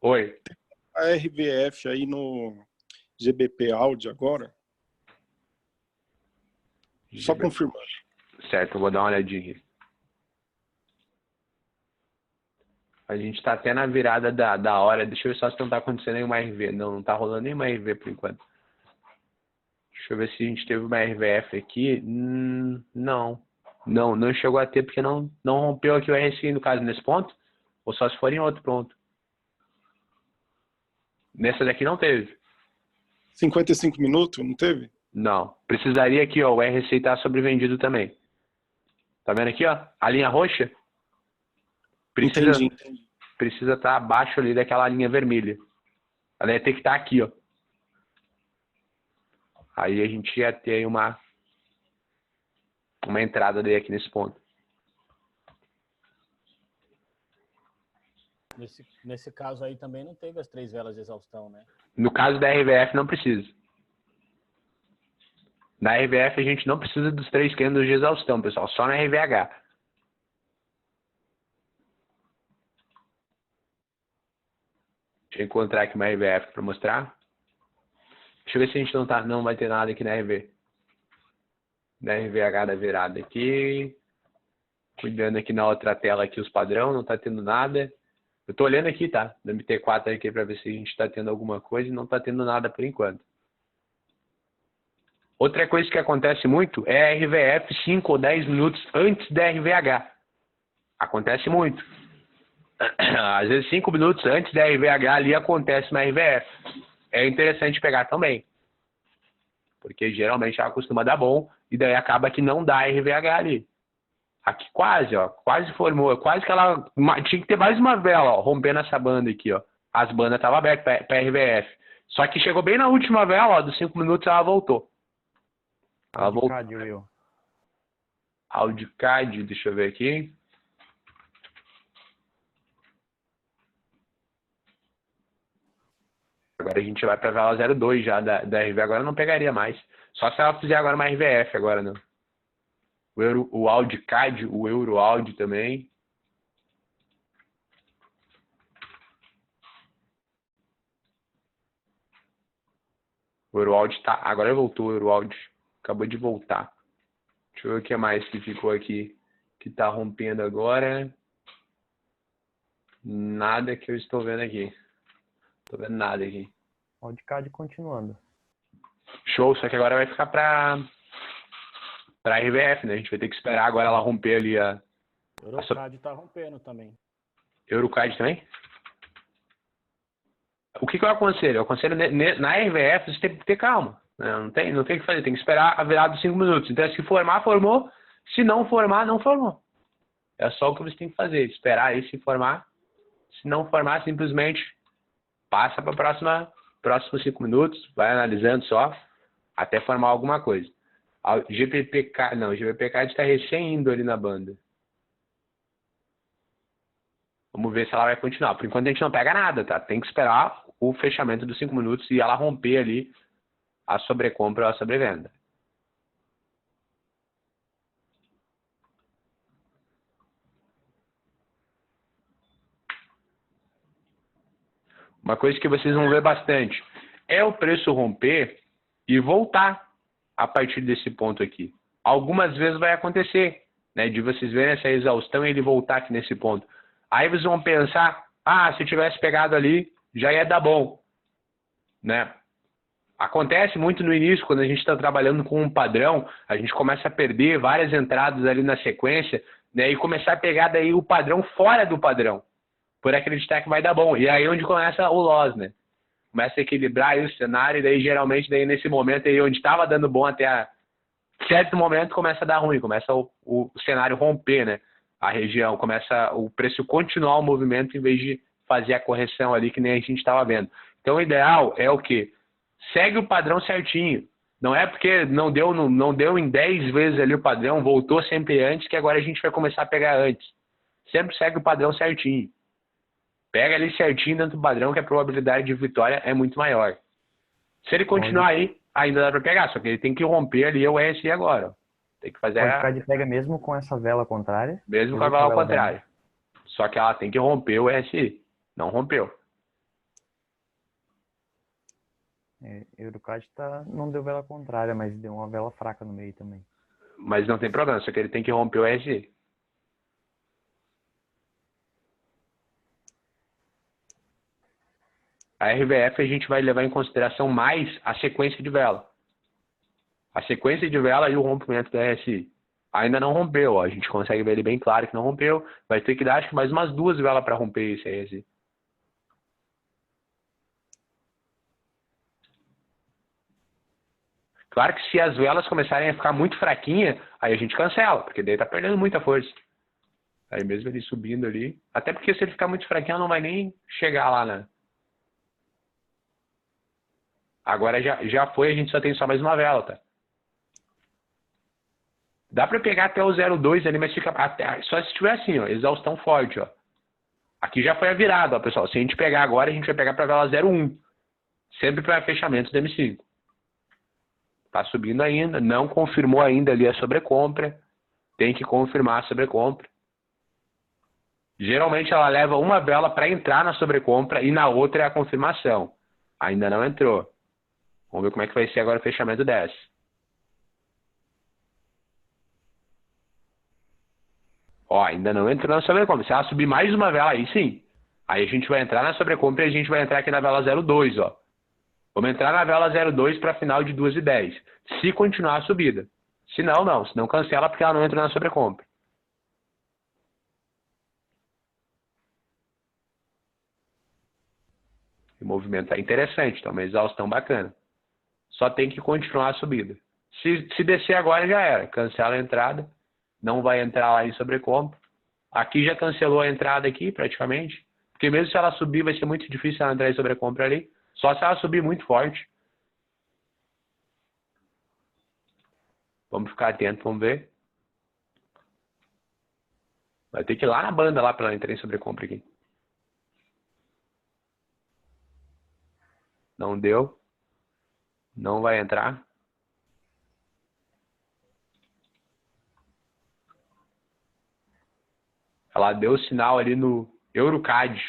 Oi. A RVF aí no GBP Audi agora? Só confirmando. Certo, eu vou dar uma olhadinha aqui. A gente tá até na virada da hora. Deixa eu ver só se não tá acontecendo nenhuma RV. Não tá rolando nenhuma RV por enquanto. Deixa eu ver se a gente teve uma RVF aqui. Não chegou a ter porque não rompeu aqui o RSI no caso nesse ponto. Ou só se for em outro ponto. Nessa daqui não teve. 55 minutos, não teve? Não. Precisaria aqui, ó, o RSI tá sobrevendido também. Tá vendo aqui, ó? A linha roxa? Entendi. Precisa estar abaixo ali daquela linha vermelha. Ela ia ter que estar aqui, ó. Aí a gente ia ter uma entrada daí aqui nesse ponto. Nesse caso aí também não teve as 3 velas de exaustão, né? No caso da RVF não precisa. Na RVF a gente não precisa dos 3 candles de exaustão, pessoal. Só na RVH. Deixa eu encontrar aqui uma RVF para mostrar. Deixa eu ver se a gente não vai ter nada aqui na RV. Na RVH da virada aqui. Cuidando aqui na outra tela aqui os padrão, não tá tendo nada. Eu tô olhando aqui, tá? No MT4 aqui para ver se a gente tá tendo alguma coisa e não tá tendo nada por enquanto. Outra coisa que acontece muito é a RVF 5 ou 10 minutos antes da RVH. Acontece muito. Às vezes 5 minutos antes da RVH ali acontece uma RVF. É interessante pegar também. Porque geralmente ela costuma dar bom e daí acaba que não dá RVH ali. Aqui quase, ó. Quase formou. Quase que ela... Tinha que ter mais uma vela, ó. Rompendo essa banda aqui, ó. As bandas estavam abertas para RVF. Só que chegou bem na última vela, ó. Dos 5 minutos ela voltou. Ela voltou. Audicad, deixa eu ver aqui. Agora a gente vai para a vela 02 já da RV. Agora não pegaria mais. Só se ela fizer agora uma RVF agora, né? O Audicad, o Euroaudi também. O Euroaudi tá... Agora voltou o Euroaudi. Acabou de voltar. Deixa eu ver o que mais que ficou aqui. Que tá rompendo agora. Nada que eu estou vendo aqui. Tô vendo nada aqui. Audicad continuando. Show, só que agora vai ficar pra RVF, né? A gente vai ter que esperar agora ela romper ali a... Eurocad tá rompendo também. Eurocad também? O que eu aconselho? Eu aconselho na RVF você tem que ter calma. Né? Não tem o que fazer, tem que esperar a virada dos 5 minutos. Então se formar, formou. Se não formar, não formou. É só o que você tem que fazer, esperar aí se formar. Se não formar, simplesmente passa para próximos 5 minutos, vai analisando só, até formar alguma coisa. A GPPK, não, o GPPK está recém indo ali na banda. Vamos ver se ela vai continuar. Por enquanto a gente não pega nada, tá? Tem que esperar o fechamento dos 5 minutos e ela romper ali a sobrecompra ou a sobrevenda. Uma coisa que vocês vão ver bastante é o preço romper e voltar a partir desse ponto aqui. Algumas vezes vai acontecer, né, de vocês verem essa exaustão e ele voltar aqui nesse ponto. Aí vocês vão pensar, se eu tivesse pegado ali, já ia dar bom, né? Acontece muito no início, quando a gente está trabalhando com um padrão, a gente começa a perder várias entradas ali na sequência, né, e começar a pegar daí o padrão fora do padrão, por acreditar que vai dar bom. E aí é onde começa o loss, né? Começa a equilibrar aí o cenário, e daí geralmente daí nesse momento aí onde estava dando bom até a certo momento começa a dar ruim, começa o cenário romper, né? A região, começa o preço continuar o movimento em vez de fazer a correção ali que nem a gente estava vendo. Então o ideal é o quê? Segue o padrão certinho. Não é porque não deu em 10 vezes ali o padrão, voltou sempre antes, que agora a gente vai começar a pegar antes. Sempre segue o padrão certinho. Pega ali certinho dentro do padrão que a probabilidade de vitória é muito maior. Se ele continuar aí, ainda dá para pegar, só que ele tem que romper ali o RSI agora. Tem que fazer O Audicad pega mesmo com essa vela contrária? Mesmo com a vela contrária. Só que ela tem que romper o RSI. Não rompeu. Eurocad não deu vela contrária, mas deu uma vela fraca no meio também. Mas não tem problema, só que ele tem que romper o RSI. A RVF a gente vai levar em consideração mais a sequência de vela. A sequência de vela e o rompimento da RSI. Ainda não rompeu, ó. A gente consegue ver ele bem claro que não rompeu. Vai ter que dar acho que mais umas 2 velas para romper esse RSI. Claro que se as velas começarem a ficar muito fraquinhas, aí a gente cancela, porque daí tá perdendo muita força. Aí mesmo ele subindo ali. Até porque se ele ficar muito fraquinho, não vai nem chegar lá, né? Agora já foi, a gente só tem só mais uma vela, tá? Dá para pegar até o 0,2 ali, mas fica até, só se tiver assim, ó, exaustão forte, ó. Aqui já foi a virada, ó, pessoal. Se a gente pegar agora, a gente vai pegar para vela 0,1. Sempre para fechamento do M5. Tá subindo ainda, não confirmou ainda ali a sobrecompra. Tem que confirmar a sobrecompra. Geralmente ela leva uma vela para entrar na sobrecompra e na outra é a confirmação. Ainda não entrou. Vamos ver como é que vai ser agora o fechamento dessa. Ó, ainda não entrou na sobrecompra. Se ela subir mais uma vela, aí sim. Aí a gente vai entrar na sobrecompra e a gente vai entrar aqui na vela 0,2, ó. Vamos entrar na vela 0,2 para final de 2,10. Se continuar a subida. Se não, não. Se não, cancela porque ela não entra na sobrecompra. O movimento é interessante, então uma exaustão bacana. Só tem que continuar a subida. Se descer agora já era. Cancela a entrada. Não vai entrar lá em sobrecompra. Aqui já cancelou a entrada aqui praticamente. Porque mesmo se ela subir vai ser muito difícil ela entrar em sobrecompra ali. Só se ela subir muito forte. Vamos ficar atento, vamos ver. Vai ter que ir lá na banda lá para ela entrar em sobrecompra aqui. Não deu. Não vai entrar. Ela deu o sinal ali no EuroCAD.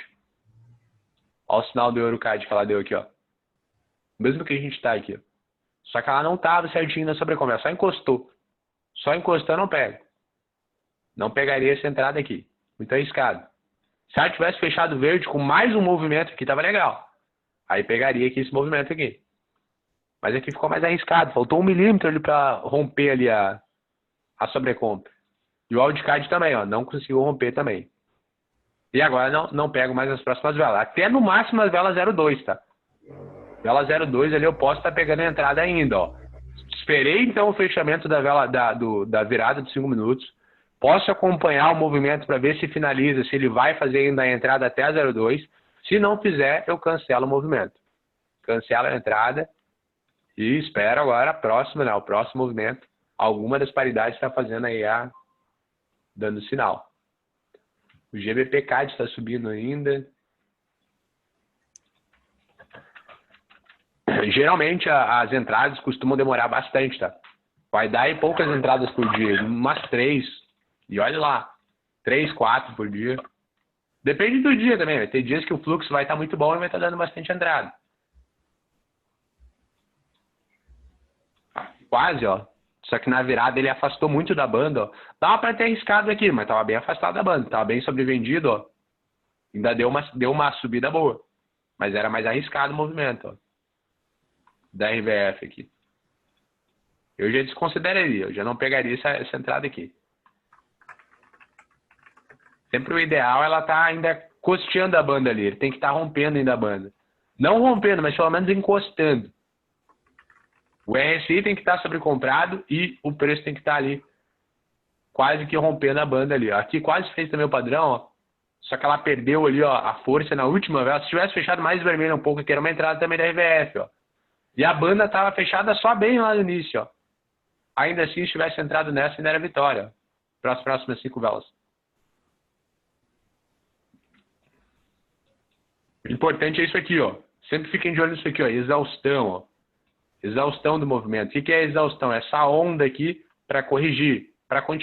Olha o sinal do EuroCAD que ela deu aqui, ó. Mesmo que a gente tá aqui, ó. Só que ela não tava certinho na sobrecompra, ela só encostou. Só encostando não pega. Não pegaria essa entrada aqui. Muito arriscado. Se ela tivesse fechado verde com mais um movimento aqui, tava legal. Aí pegaria aqui esse movimento aqui. Mas aqui ficou mais arriscado. Faltou 1 milímetro ali para romper ali a sobrecompra. E o wildcard também, ó. Não conseguiu romper também. E agora não pego mais as próximas velas. Até no máximo as velas 0,2, tá? Vela 0,2 ali eu posso estar pegando a entrada ainda, ó. Esperei então o fechamento da vela da virada de 5 minutos. Posso acompanhar o movimento para ver se finaliza, se ele vai fazer ainda a entrada até a 0,2. Se não fizer, eu cancelo o movimento. Cancelo a entrada e espero agora a próxima, né? O próximo movimento. Alguma das paridades está fazendo aí dando sinal. O GBP-CAD está subindo ainda. Geralmente as entradas costumam demorar bastante, tá? Vai dar aí poucas entradas por dia, umas 3. E olha lá, 3, 4 por dia. Depende do dia também, vai ter dias que o fluxo vai estar muito bom e vai estar dando bastante entrada. Quase, ó. Só que na virada ele afastou muito da banda, ó. Dava para ter arriscado aqui, mas tava bem afastado da banda, tava bem sobrevendido, ó. Ainda deu uma subida boa. Mas era mais arriscado o movimento, ó. Da RVF aqui. Eu já desconsideraria, eu já não pegaria essa entrada aqui. Sempre o ideal ela tá ainda costeando a banda ali, ele tem que estar rompendo ainda a banda. Não rompendo, mas pelo menos encostando. O RSI tem que estar sobrecomprado e o preço tem que estar ali quase que rompendo a banda ali. Aqui quase fez também o padrão, ó. Só que ela perdeu ali, ó, a força na última vela. Se tivesse fechado mais vermelho um pouco, que era uma entrada também da RVF, ó. E a banda estava fechada só bem lá no início, ó. Ainda assim, se tivesse entrado nessa, ainda era vitória. Para as próximas 5 velas. O importante é isso aqui, ó. Sempre fiquem de olho nisso aqui, ó. Exaustão, ó. Exaustão do movimento. O que é exaustão? Essa onda aqui para corrigir.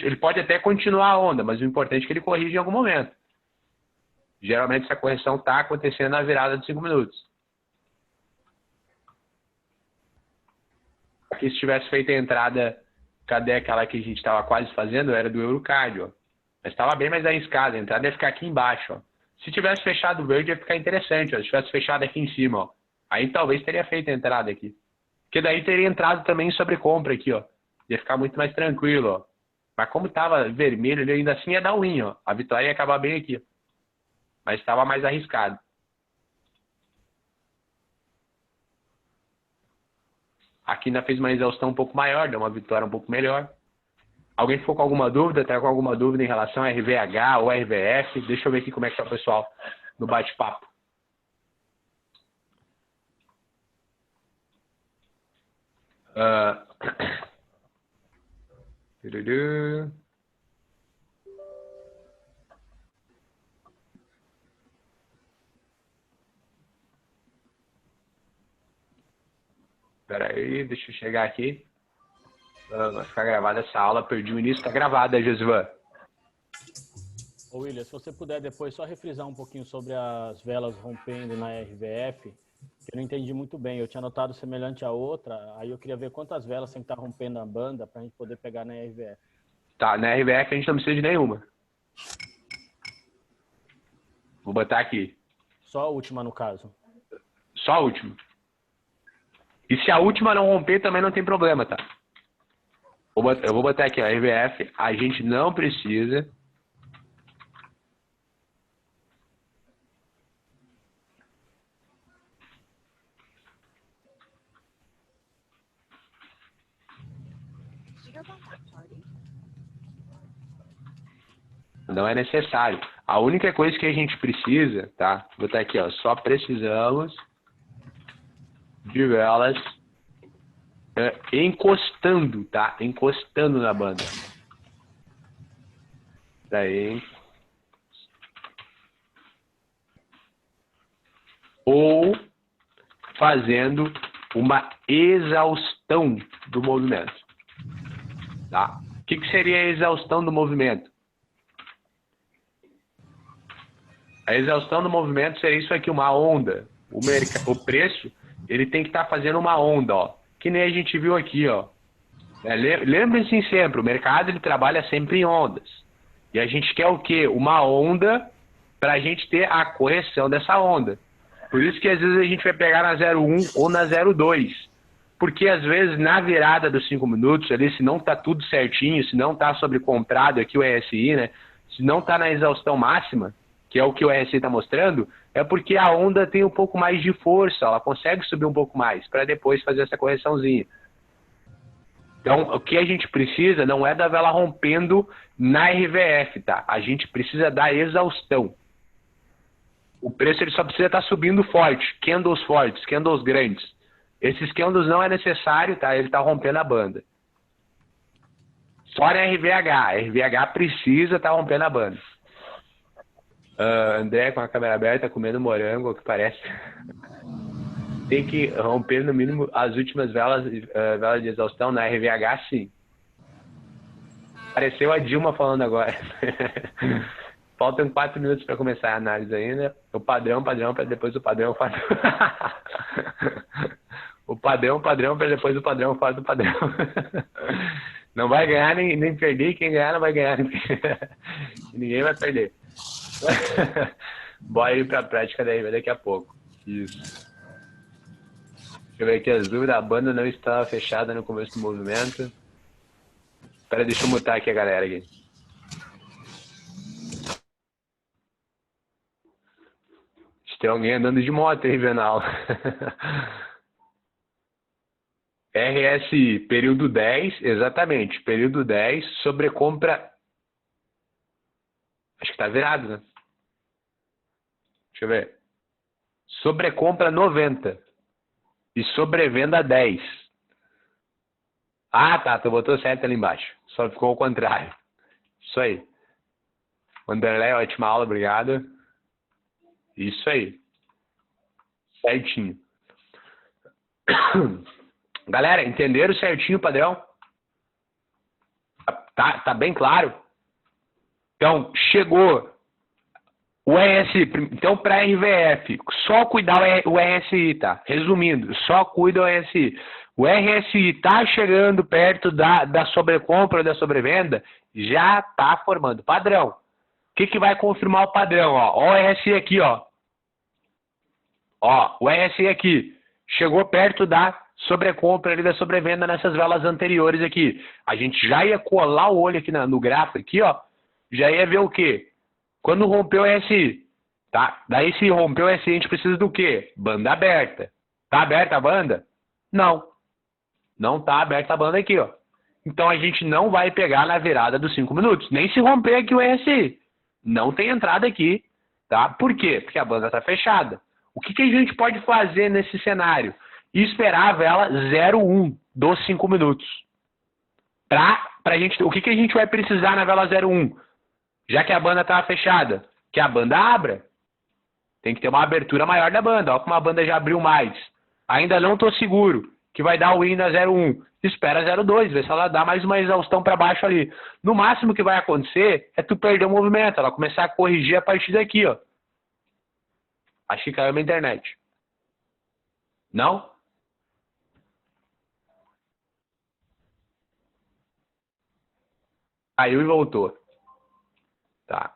Ele pode até continuar a onda, mas o importante é que ele corrija em algum momento. Geralmente essa correção está acontecendo na virada de 5 minutos. Aqui se tivesse feito a entrada, cadê aquela que a gente estava quase fazendo? Era do EuroCAD, ó. Mas estava bem mais arriscada. A entrada ia ficar aqui embaixo, ó. Se tivesse fechado verde ia ficar interessante, ó. Se tivesse fechado aqui em cima, ó. Aí talvez teria feito a entrada aqui. Porque daí teria entrado também em sobrecompra aqui, ó. Ia ficar muito mais tranquilo, ó. Mas como estava vermelho, ele ainda assim ia dar win, ó. A vitória ia acabar bem aqui, ó. Mas estava mais arriscado. Aqui ainda fez uma exaustão um pouco maior, deu uma vitória um pouco melhor. Alguém ficou com alguma dúvida? Está com alguma dúvida em relação a RVH ou RVF? Deixa eu ver aqui como é que está o pessoal no bate-papo. Espera aí, deixa eu chegar aqui. Vai ficar gravada essa aula, perdi o início, está gravada, Jesuan. Ô William, se você puder depois só refrisar um pouquinho sobre as velas rompendo na RVF, que eu não entendi muito bem. Eu tinha notado semelhante a outra, aí eu queria ver quantas velas tem que estar rompendo a banda para a gente poder pegar na RVF. Tá, na RVF a gente não precisa de nenhuma. Vou botar aqui. Só a última, no caso. Só a última. E se a última não romper, também não tem problema, tá? Eu vou botar aqui, ó, RVF, a gente não precisa. Não é necessário. A única coisa que a gente precisa, tá? Vou botar aqui, ó. Só precisamos de velas encostando, tá? Encostando na banda. Daí. Ou fazendo uma exaustão do movimento. Tá? O que seria a exaustão do movimento? A exaustão do movimento seria isso aqui, uma onda. O preço, ele tem que estar fazendo uma onda, ó. Que nem a gente viu aqui, ó. Lembre-se sempre, o mercado ele trabalha sempre em ondas. E a gente quer o quê? Uma onda para a gente ter a correção dessa onda. Por isso que às vezes a gente vai pegar na 0,1 ou na 0,2. Porque às vezes na virada dos 5 minutos, ali, se não está tudo certinho, se não está sobrecomprado aqui o RSI, né? Se não está na exaustão máxima, que é o que o RSI está mostrando, é porque a onda tem um pouco mais de força, ela consegue subir um pouco mais, para depois fazer essa correçãozinha. Então, o que a gente precisa não é da vela rompendo na RVF, tá? A gente precisa da exaustão. O preço ele só precisa estar subindo forte, candles fortes, candles grandes. Esses candles não é necessário, tá? Ele está rompendo a banda. Só na RVH. A RVH precisa estar rompendo a banda. André com a câmera aberta, comendo morango, o que parece. Tem que romper no mínimo as últimas velas de exaustão na RVH, sim. Apareceu a Dilma falando agora. Faltam 4 minutos para começar a análise ainda. O padrão, para depois o padrão, padrão. O padrão, para depois o padrão, fora do padrão. Não vai ganhar nem perder. Quem ganhar não vai ganhar. Ninguém vai perder. Bora ir para a prática da RV daqui a pouco. Isso. Deixa eu ver aqui as dúvidas. A banda não estava fechada no começo do movimento. Espera, deixa eu mutar aqui a galera aqui. Tem alguém andando de moto aí, Venal. RSI, período 10, exatamente, período 10, sobrecompra. Acho que tá virado, né? Deixa eu ver. Sobrecompra 90 e sobrevenda 10. Ah, tá, tu botou certo ali embaixo. Só ficou ao contrário. Isso aí. Wanderlei, ótima aula, obrigado. Isso aí. Certinho. Galera, entenderam certinho o padrão? Tá bem claro? Então, chegou o RSI. Então, para RVF, só cuidar o RSI, tá? Resumindo, só cuida o RSI. O RSI tá chegando perto da sobrecompra ou da sobrevenda, já tá formando padrão. O que vai confirmar o padrão? Ó, o RSI aqui, ó. Ó, o RSI aqui chegou perto da sobrecompra ali, da sobrevenda nessas velas anteriores aqui. A gente já ia colar o olho aqui no gráfico aqui, ó. Já ia ver o quê? Quando rompeu o RSI, tá? Daí se rompeu o RSI, a gente precisa do quê? Banda aberta. Tá aberta a banda? Não. Não tá aberta a banda aqui, ó. Então a gente não vai pegar na virada dos 5 minutos. Nem se romper aqui o RSI. Não tem entrada aqui, tá? Por quê? Porque a banda tá fechada. O que a gente pode fazer nesse cenário? Esperar a vela 0,1 dos 5 minutos. Pra gente, o que a gente vai precisar na vela 0,1? Já que a banda está fechada, que a banda abra. Tem que ter uma abertura maior da banda. Ó, como a banda já abriu mais. Ainda não estou seguro que vai dar o win na 0,1. Espera 0,2, vê se ela dá mais uma exaustão para baixo ali. No máximo que vai acontecer é tu perder o movimento. Ela começar a corrigir a partir daqui, ó. Acho que caiu minha internet. Não? Caiu e voltou. Tá.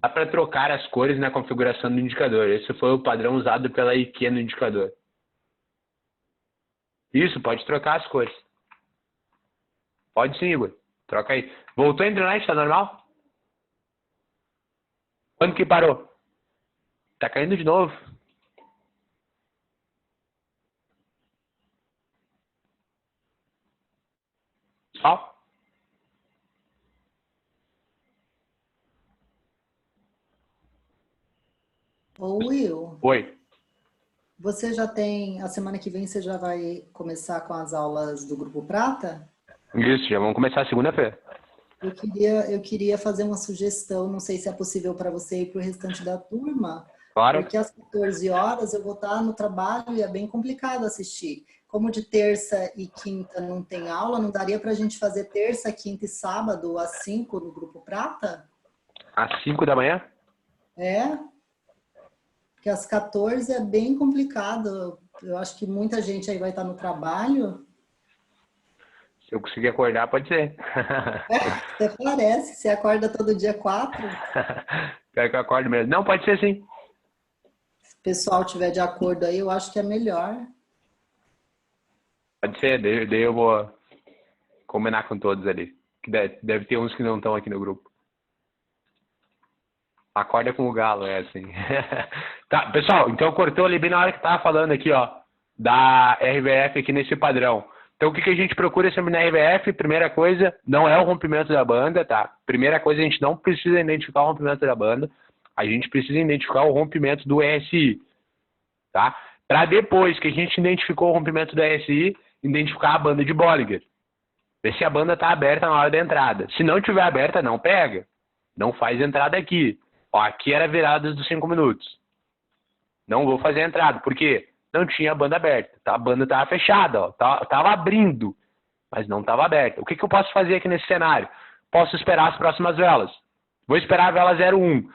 Dá para trocar as cores na configuração do indicador. Esse foi o padrão usado pela IQ no indicador. Isso, pode trocar as cores. Pode sim, Igor. Troca aí. Voltou a internet, tá normal? Quando que parou? Tá caindo de novo. pessoal? Ô Will, Oi. você já tem, a semana que vem você já vai começar com as aulas do Grupo Prata? Isso, já vamos começar segunda-feira. Eu queria fazer uma sugestão, não sei se é possível para você e para o restante da turma, Claro. porque às 14 horas eu vou estar no trabalho e é bem complicado assistir. Como de terça e quinta não tem aula, não daria para a gente fazer terça, quinta e sábado às 5 no Grupo Prata? Às 5 da manhã? É, porque às 14 é bem complicado. Eu acho que muita gente aí vai estar no trabalho. Se eu conseguir acordar, pode ser. Até parece, você acorda todo dia 4. Quero que eu acorde mesmo. Não, pode ser sim. Se o pessoal tiver de acordo aí, eu acho que é melhor. Pode ser, daí eu vou combinar com todos ali. Que deve ter uns que não estão aqui no grupo. Acorda com o galo, é assim. Tá, pessoal, então cortou ali bem na hora que tava falando aqui, ó, da RVF aqui nesse padrão. Então, o que a gente procura sempre na RVF? Primeira coisa, não é o rompimento da banda, tá? Primeira coisa, a gente não precisa identificar o rompimento da banda, a gente precisa identificar o rompimento do RSI, tá? Para depois que a gente identificou o rompimento do RSI, identificar a banda de Bollinger. Ver se a banda está aberta na hora da entrada. Se não estiver aberta, não pega. Não faz entrada aqui. Ó, aqui era viradas dos 5 minutos. Não vou fazer a entrada. Por quê? Não tinha a banda aberta. A banda estava fechada. Ó. Tava abrindo, mas não estava aberta. O que eu posso fazer aqui nesse cenário? Posso esperar as próximas velas. Vou esperar a vela 01.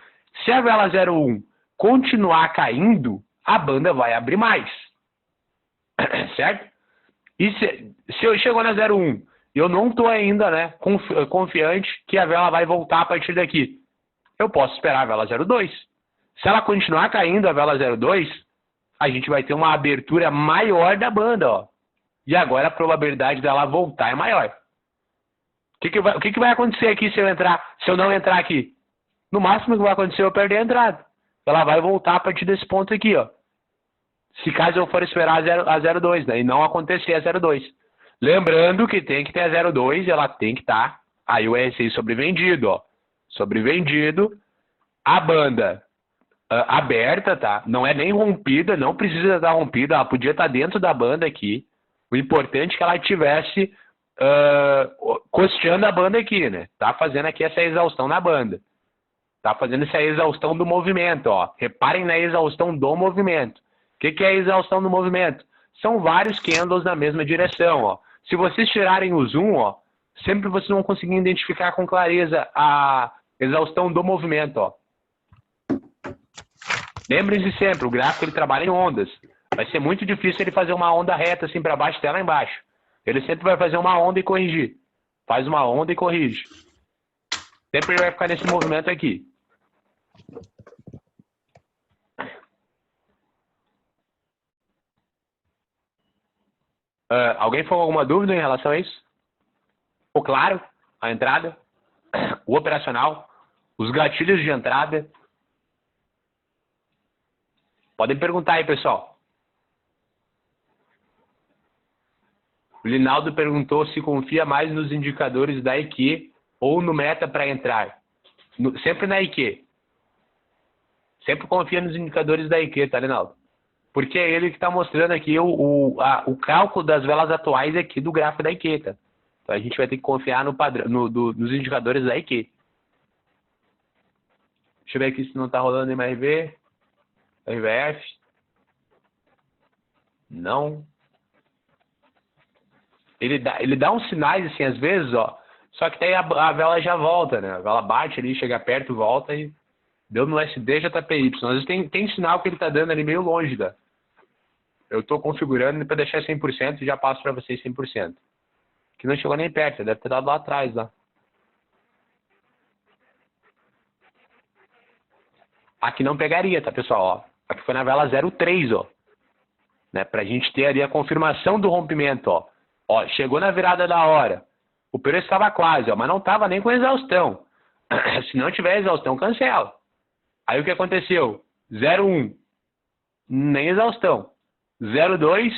Se a vela 01 continuar caindo, a banda vai abrir mais. Certo? E se eu chego na 01 e eu não estou ainda, né, confiante que a vela vai voltar a partir daqui, eu posso esperar a vela 02. Se ela continuar caindo, a vela 02, a gente vai ter uma abertura maior da banda, ó. E agora a probabilidade dela voltar é maior. O que vai acontecer aqui se eu não entrar aqui? No máximo que vai acontecer é eu perder a entrada. Ela vai voltar a partir desse ponto aqui, ó. Se caso eu for esperar a 02, né? E não acontecer a 02. Lembrando que tem que ter a 02, ela tem que estar. Aí o RSI sobrevendido, ó. Sobrevendido. A banda aberta, tá? Não é nem rompida, não precisa estar rompida. Ela podia estar dentro da banda aqui. O importante é que ela estivesse costeando a banda aqui, né? Tá fazendo aqui essa exaustão na banda. Tá fazendo essa exaustão do movimento, ó. Reparem na exaustão do movimento. O que é a exaustão do movimento? São vários candles na mesma direção, ó. Se vocês tirarem o zoom, ó, sempre vocês vão conseguir identificar com clareza a exaustão do movimento, ó. Lembrem-se sempre, o gráfico ele trabalha em ondas. Vai ser muito difícil ele fazer uma onda reta assim para baixo até lá embaixo. Ele sempre vai fazer uma onda e corrigir. Faz uma onda e corrige. Sempre ele vai ficar nesse movimento aqui. Alguém ficou com alguma dúvida em relação a isso? Ficou claro? A entrada? O operacional? Os gatilhos de entrada? Podem perguntar aí, pessoal. O Linaldo perguntou se confia mais nos indicadores da IQ ou no meta para entrar. Sempre na IQ. Sempre confia nos indicadores da IQ, tá, Linaldo? Porque é ele que está mostrando aqui o cálculo das velas atuais aqui do gráfico da IQ, tá? Então a gente vai ter que confiar no padrão, nos indicadores da IQ. Deixa eu ver aqui se não está rolando MRV. RVF. Não. Ele dá uns sinais assim às vezes, ó. Só que daí a vela já volta, né? A vela bate ali, chega perto, volta e deu no SD JPY. Às vezes tem sinal que ele está dando ali meio longe da. Eu estou configurando para deixar 100% e já passo para vocês 100%. Que não chegou nem perto, deve ter dado lá atrás, lá. Aqui não pegaria, tá, pessoal? Ó, aqui foi na vela 03, ó. Né, pra gente ter ali a confirmação do rompimento, ó. Ó, chegou na virada da hora. O preço estava quase, ó, mas não estava nem com exaustão. Se não tiver exaustão, cancela. Aí o que aconteceu? 01, nem exaustão. 02,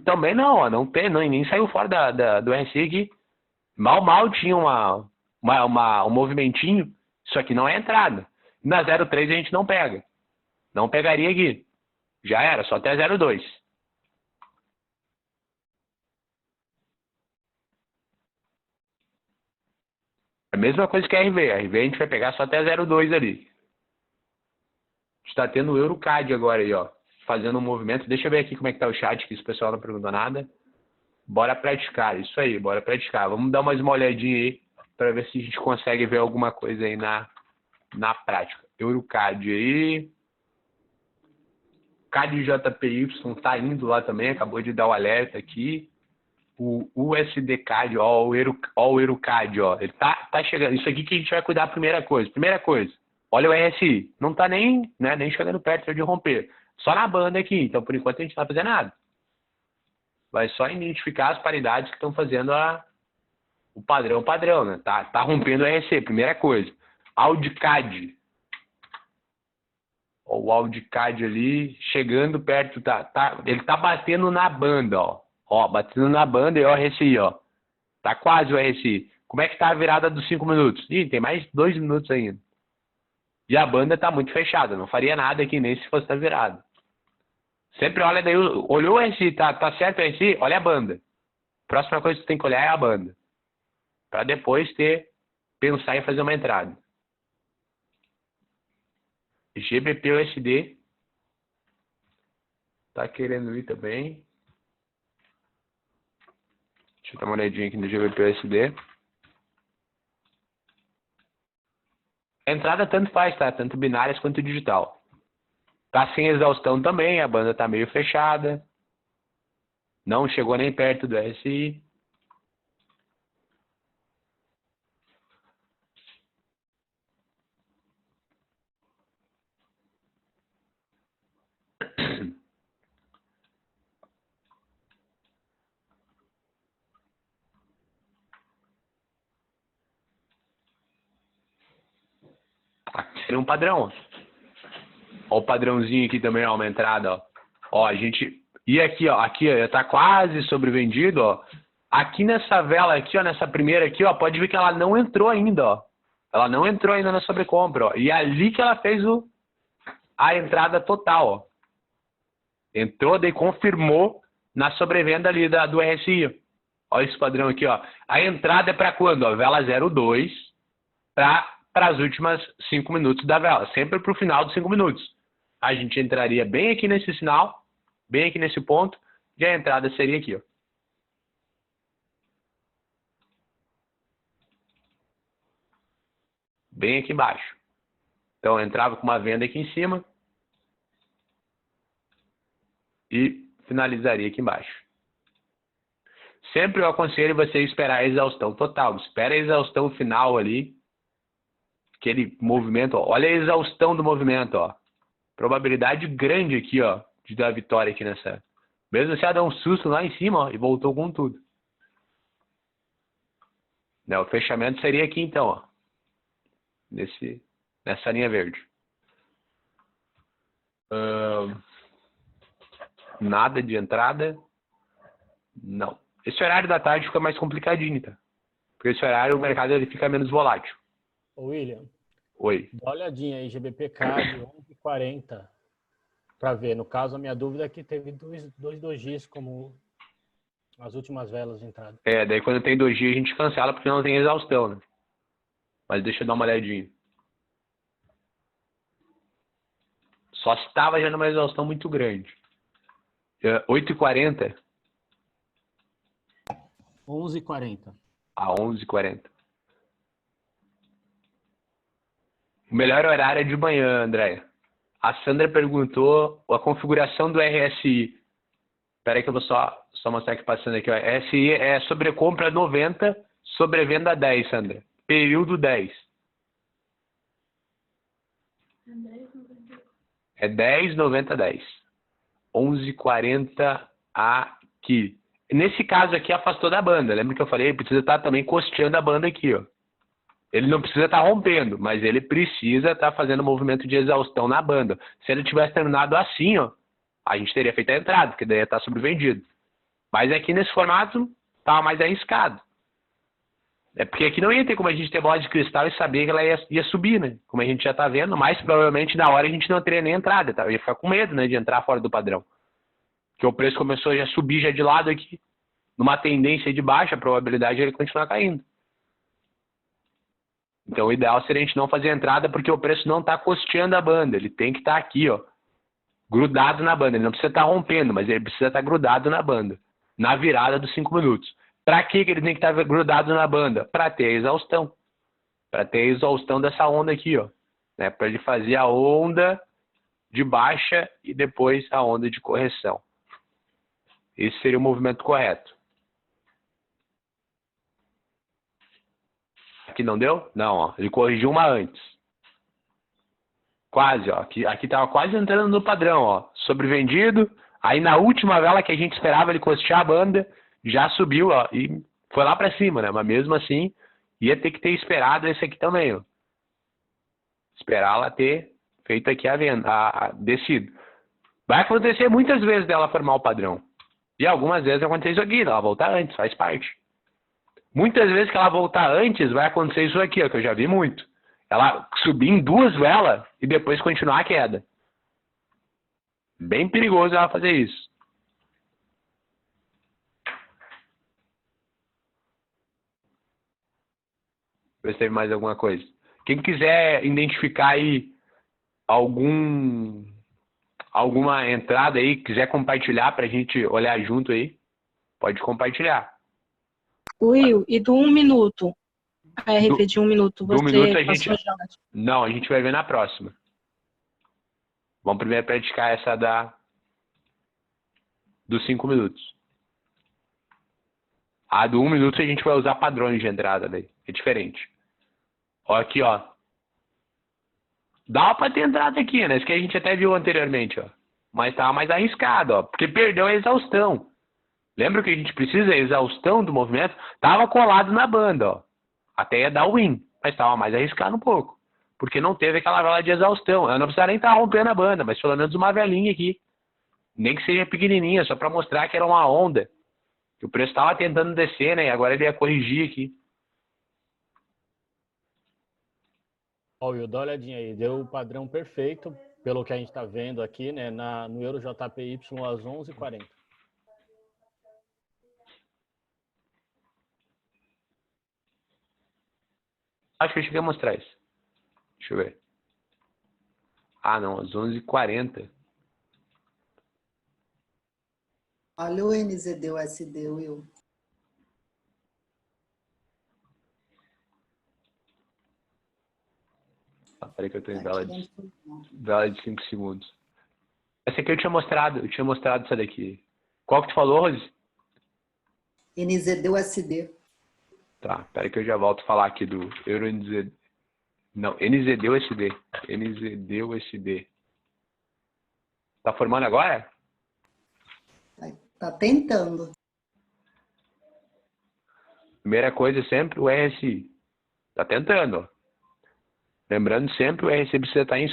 também não, ó, nem saiu fora do RSI aqui. Mal tinha um movimentinho. Isso aqui não é entrada. Na 0,3 a gente não pega. Não pegaria aqui. Já era, só até 0,2. A mesma coisa que a RV. A RV a gente vai pegar só até 0,2 ali. Está tendo o EuroCAD agora aí, ó. Fazendo um movimento. Deixa eu ver aqui como é que tá o chat, que esse pessoal não perguntou nada. Bora praticar. Isso aí, bora praticar. Vamos dar mais uma olhadinha aí para ver se a gente consegue ver alguma coisa aí na prática. EuroCAD aí. CAD JPY tá indo lá também. Acabou de dar o alerta aqui. O USDCAD, ó, o EuroCAD, ó. Ele tá chegando. Isso aqui que a gente vai cuidar a primeira coisa. Primeira coisa. Olha o RSI. Não tá nem chegando perto de romper. Só na banda aqui. Então, por enquanto, a gente não vai fazer nada. Vai só identificar as paridades que estão fazendo o padrão, né? Tá rompendo o RSI, primeira coisa. AudiCAD. Ó, o AudiCAD ali, chegando perto, ele tá batendo na banda, ó. Ó, batendo na banda e ó, o RSI, ó. Tá quase o RSI. Como é que tá a virada dos 5 minutos? Ih, tem mais 2 minutos ainda. E a banda tá muito fechada, não faria nada aqui nem se fosse a virada. Sempre olha daí, olhou o RSI, tá certo o RSI? Olha a banda. Próxima coisa que você tem que olhar é a banda. Para depois pensar em fazer uma entrada. GBP-USD. Tá querendo ir também. Deixa eu dar uma olhadinha aqui no GBP-USD. A entrada tanto faz, tá? Tanto binárias quanto digital. Tá sem exaustão também, a banda tá meio fechada. Não chegou nem perto do RSI. Seria um padrão. Ó, o padrãozinho aqui também, ó, uma entrada, ó. Ó, a gente... E aqui, ó, já tá quase sobrevendido, ó. Aqui nessa vela aqui, ó, nessa primeira aqui, ó, pode ver que ela não entrou ainda, ó. Ela não entrou ainda na sobrecompra, ó. E é ali que ela fez a entrada total, ó. Entrou, daí confirmou na sobrevenda ali do RSI. Ó esse padrão aqui, ó. A entrada é para quando? Ó, vela 02 para as últimas 5 minutos da vela. Sempre para o final dos 5 minutos. A gente entraria bem aqui nesse sinal, bem aqui nesse ponto, e a entrada seria aqui, ó. Bem aqui embaixo. Então, eu entrava com uma venda aqui em cima e finalizaria aqui embaixo. Sempre eu aconselho você esperar a exaustão total. Espera a exaustão final ali. Aquele movimento, ó. Olha a exaustão do movimento, ó. Probabilidade grande aqui, ó, de dar vitória aqui nessa. Mesmo se ela deu um susto lá em cima, ó, e voltou com tudo. Né, o fechamento seria aqui então, ó. Nessa linha verde. Nada de entrada. Não. Esse horário da tarde fica mais complicadinho, tá? Porque esse horário o mercado ele fica menos volátil. Ô, William. Oi. Dá uma olhadinha aí, GBP CAD 11,40 para ver. No caso, a minha dúvida é que teve dois dojis como as últimas velas de entrada. É, daí quando tem doji a gente cancela porque não tem exaustão, né? Mas deixa eu dar uma olhadinha. Só se estava já numa exaustão muito grande. 8,40. 11,40. A 11,40. O melhor horário é de manhã, André. A Sandra perguntou a configuração do RSI. Espera aí que eu vou só mostrar aqui passando aqui. Ó. RSI é sobrecompra 90, sobrevenda 10, Sandra. Período 10. É 10, 90, 10. 11,40 aqui. Nesse caso aqui afastou da banda. Lembra que eu falei? Ele precisa estar também costeando a banda aqui, ó. Ele não precisa estar rompendo, mas ele precisa estar fazendo movimento de exaustão na banda. Se ele tivesse terminado assim, ó, a gente teria feito a entrada, porque daí ia estar sobrevendido. Mas aqui nesse formato, estava mais arriscado. É porque aqui não ia ter como a gente ter bola de cristal e saber que ela ia subir, né? Como a gente já tá vendo, mas provavelmente na hora a gente não teria nem entrada, tá? Eu ia ficar com medo, né, de entrar fora do padrão. Porque o preço começou a já subir já de lado aqui, numa tendência de baixa, a probabilidade é ele continuar caindo. Então o ideal seria a gente não fazer entrada porque o preço não está costeando a banda, ele tem que estar aqui, ó, grudado na banda. Ele não precisa estar rompendo, mas ele precisa estar grudado na banda, na virada dos 5 minutos. Para que ele tem que estar grudado na banda? Para ter a exaustão. Para ter a exaustão dessa onda aqui, ó. Né? Para ele fazer a onda de baixa e depois a onda de correção. Esse seria o movimento correto. Aqui não deu? Não, ó. Ele corrigiu uma antes. Quase, ó. Aqui tava quase entrando no padrão, ó. Sobrevendido. Aí na última vela que a gente esperava ele costear a banda, já subiu, ó. E foi lá para cima, né? Mas mesmo assim, ia ter que ter esperado esse aqui também, ó. Esperar ela ter feito aqui a venda, a descido. Vai acontecer muitas vezes dela formar o padrão. E algumas vezes acontece isso aqui, ela voltar antes, faz parte. Muitas vezes que ela voltar antes, vai acontecer isso aqui, ó, que eu já vi muito. Ela subir em 2 velas e depois continuar a queda. Bem perigoso ela fazer isso. Ver se teve mais alguma coisa. Quem quiser identificar aí alguma entrada aí, quiser compartilhar para a gente olhar junto aí, pode compartilhar. Will, e do 1 minuto? A RV de 1 minuto, Do 1 minuto a passou gente... já? Não, a gente vai ver na próxima. Vamos primeiro praticar essa dos 5 minutos. A do 1 minuto a gente vai usar padrões de entrada daí. É diferente. Ó, aqui, ó. Dá pra ter entrada aqui, né? Isso que a gente até viu anteriormente, ó. Mas tava mais arriscado, ó. Porque perdeu a exaustão. Lembra que a gente precisa da exaustão do movimento? Tava colado na banda, ó. Até ia dar o win. Mas tava mais arriscado um pouco. Porque não teve aquela vela de exaustão. Eu não precisava nem estar rompendo a banda, mas pelo menos uma velinha aqui. Nem que seja pequenininha, só pra mostrar que era uma onda. Que o preço tava tentando descer, né? E agora ele ia corrigir aqui. Ó, Will, dá uma olhadinha aí. Deu o padrão perfeito, pelo que a gente está vendo aqui, né? No Euro JPY às 11h40. Acho que eu cheguei a mostrar isso. Deixa eu ver. Ah, não. Às 11h40. Olha o NZD, o SD, Will. Ah, peraí que eu tô em Aqui vela de 5 segundos. Essa aqui eu tinha mostrado essa daqui. Qual que tu falou, Rose? NZD, o SD. Tá, peraí que eu já volto a falar aqui do Euro NZD. Não, NZD USD. NZD USD. Tá formando agora? Tá tentando. Primeira coisa sempre o RSI. Tá tentando, ó. Lembrando sempre o RSI precisa estar em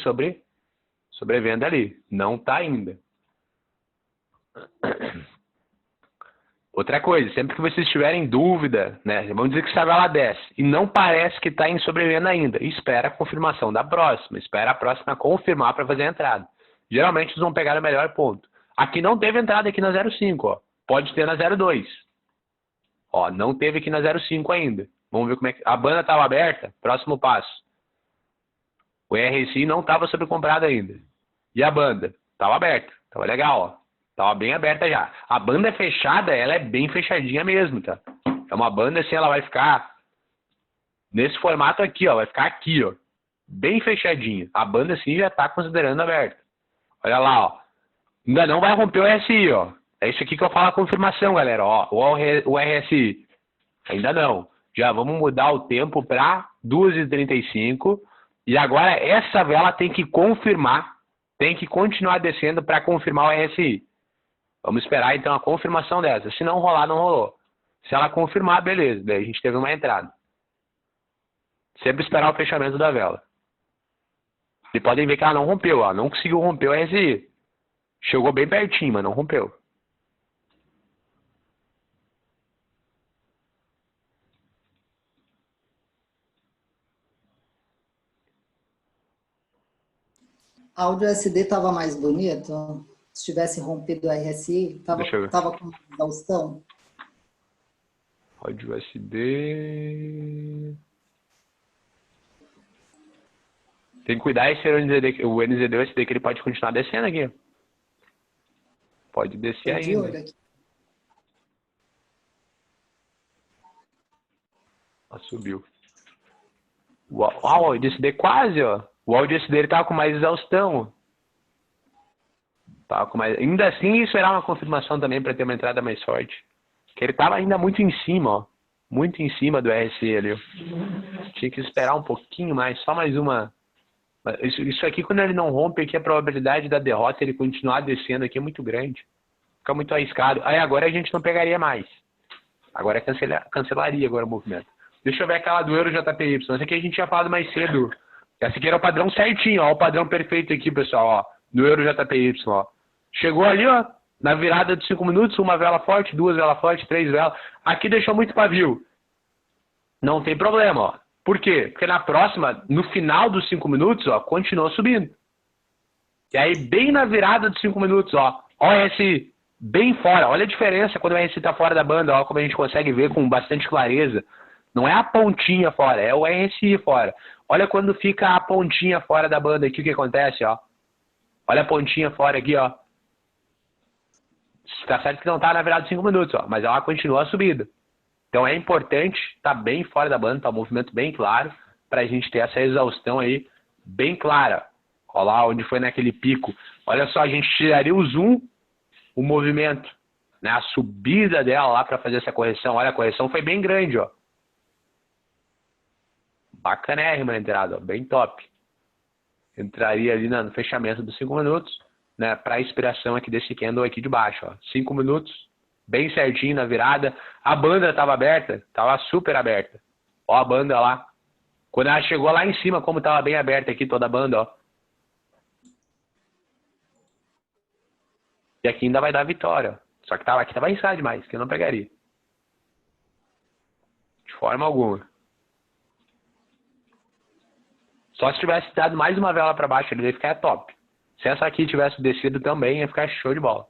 sobrevenda ali. Não tá ainda. Outra coisa, sempre que vocês tiverem dúvida, né, vamos dizer que essa vela desce e não parece que está em sobrevenda ainda, espera a confirmação da próxima, espera a próxima confirmar para fazer a entrada. Geralmente eles vão pegar o melhor ponto. Aqui não teve entrada aqui na 0,5, ó. Pode ter na 0,2. Ó, não teve aqui na 0,5 ainda. Vamos ver como é que... A banda estava aberta, próximo passo. O RSI não estava sobrecomprado ainda. E a banda? Estava aberta, estava legal, ó. Tava bem aberta já. A banda fechada, ela é bem fechadinha mesmo, tá? É uma banda assim, ela vai ficar nesse formato aqui, ó. Vai ficar aqui, ó. Bem fechadinha. A banda assim já tá considerando aberta. Olha lá, ó. Ainda não vai romper o RSI, ó. É isso aqui que eu falo a confirmação, galera. Ó, o RSI. Ainda não. Já vamos mudar o tempo para 2h35. E agora essa vela tem que confirmar. Tem que continuar descendo para confirmar o RSI. Vamos esperar, então, a confirmação dessa. Se não rolar, não rolou. Se ela confirmar, beleza. Daí a gente teve uma entrada. Sempre esperar o fechamento da vela. E podem ver que ela não rompeu, ó. Não conseguiu romper o RSI. Chegou bem pertinho, mas não rompeu. áudio SD estava mais bonito? Se tivesse rompido o RSI, Deixa eu ver. estava com exaustão? Áudio USB. Tem que cuidar esse NZD, o NZD USB que ele pode continuar descendo aqui. Pode descer Tô de olho ainda. aqui. Ó, subiu. O áudio SD quase, ó. O áudio SD ele tava com mais exaustão. Tava com mais... Ainda assim, esperar uma confirmação também para ter uma entrada mais forte. Que ele tava ainda muito em cima, ó. Muito em cima do RSI ali, ó. Tinha que esperar um pouquinho mais, só mais uma. Isso aqui, quando ele não rompe, aqui a probabilidade da derrota ele continuar descendo aqui é muito grande. Fica muito arriscado. Aí agora a gente não pegaria mais. Agora cancelaria agora o movimento. Deixa eu ver aquela do Euro JPY. Essa aqui a gente tinha falado mais cedo. Essa aqui era o padrão certinho, ó. O padrão perfeito aqui, pessoal, ó. Do Euro JPY, ó. Chegou ali, ó. Na virada de 5 minutos, uma vela forte, 2 velas fortes, 3 velas. Aqui deixou muito pavio. Não tem problema, ó. Por quê? Porque na próxima, no final dos 5 minutos, ó, continuou subindo. E aí, bem na virada dos 5 minutos, ó. Ó o RSI bem fora. Olha a diferença quando o RSI tá fora da banda, ó. Como a gente consegue ver com bastante clareza. Não é a pontinha fora, é o RSI fora. Olha quando fica a pontinha fora da banda aqui, o que acontece, ó. Olha a pontinha fora aqui, ó. Tá certo que não tá na virada de 5 minutos, ó. Mas ela continua a subida. Então é importante estar bem fora da banda, tá um movimento bem claro, para a gente ter essa exaustão aí bem clara. Olha lá onde foi naquele pico. Olha só, a gente tiraria o zoom, o movimento, né? A subida dela lá para fazer essa correção. Olha, a correção foi bem grande, ó. Bacanérrima a entrada, ó, bem top. Entraria ali no fechamento dos 5 minutos, né? Para a inspiração aqui desse candle aqui de baixo, ó. 5 minutos. Bem certinho na virada. A banda estava aberta, estava super aberta. Ó a banda lá. Quando ela chegou lá em cima, como estava bem aberta aqui toda a banda, ó. E aqui ainda vai dar vitória. Só que aqui estava inside demais, que eu não pegaria. De forma alguma. Só se tivesse dado mais uma vela para baixo, ele ia ficar top. Se essa aqui tivesse descido também, ia ficar show de bola.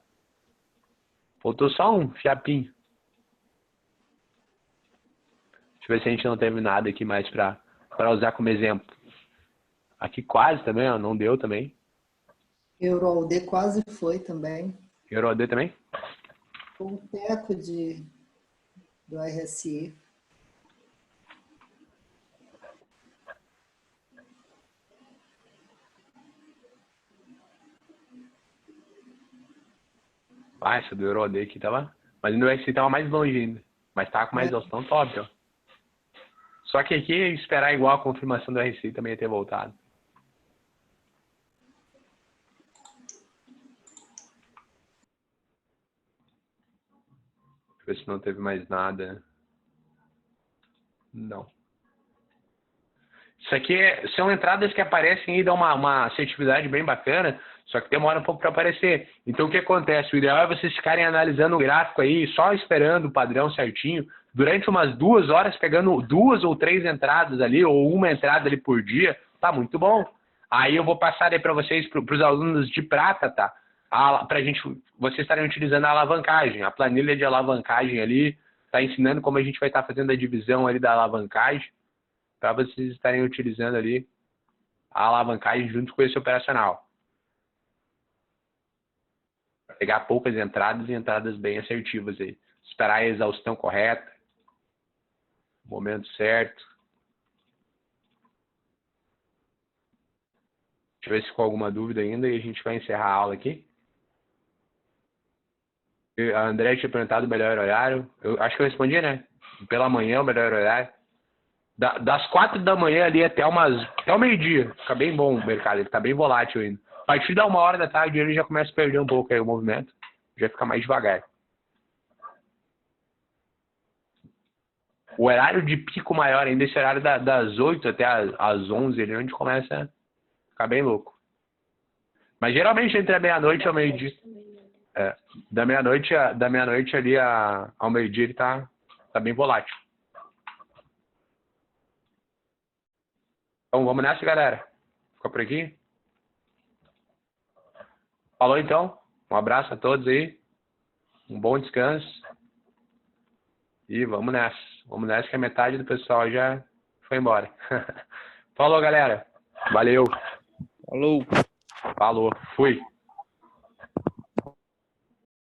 Faltou só um fiapinho. Deixa eu ver se a gente não teve nada aqui mais para usar como exemplo. Aqui quase também, ó, não deu também. EuroAD quase foi também. EuroAD também? Um teco do RSI. Ah, essa do EuroAD aqui tava... Mas no RSI tava mais longe ainda. Mas tava com mais exaustão top, ó. Só que aqui, esperar igual a confirmação do RSI também ia ter voltado. Deixa eu ver se não teve mais nada. Não. Isso aqui são entradas que aparecem e dão uma assertividade bem bacana, só que demora um pouco para aparecer. Então o que acontece? O ideal é vocês ficarem analisando o gráfico aí, só esperando o padrão certinho, durante umas 2 horas, pegando 2 ou 3 entradas ali, ou uma entrada ali por dia, tá muito bom. Aí eu vou passar aí para vocês, para os alunos de prata, tá? Vocês estarem utilizando a alavancagem, a planilha de alavancagem ali, tá ensinando como a gente vai estar fazendo a divisão ali da alavancagem, para vocês estarem utilizando ali a alavancagem junto com esse operacional. Pra pegar poucas entradas e entradas bem assertivas aí. Esperar a exaustão correta. Momento certo. Deixa eu ver se ficou alguma dúvida ainda e a gente vai encerrar a aula aqui. A André tinha perguntado o melhor horário. Eu acho que eu respondi, né? Pela manhã o melhor horário. Das 4 da manhã ali até o meio-dia. Fica bem bom o mercado, ele tá bem volátil ainda. A partir da 1h da tarde ele já começa a perder um pouco aí o movimento. Já fica mais devagar. O horário de pico maior ainda, esse horário das 8 até as 11, ali, onde começa a ficar bem louco. Mas geralmente entre a meia-noite e ao meio-dia. Da meia-noite ali ao meio-dia ele tá bem volátil. Então vamos nessa, galera. Fica por aqui. Falou então. Um abraço a todos aí. Um bom descanso. E vamos nessa. Vamos nessa que a metade do pessoal já foi embora. Falou, galera. Valeu. Falou. Falou. Fui.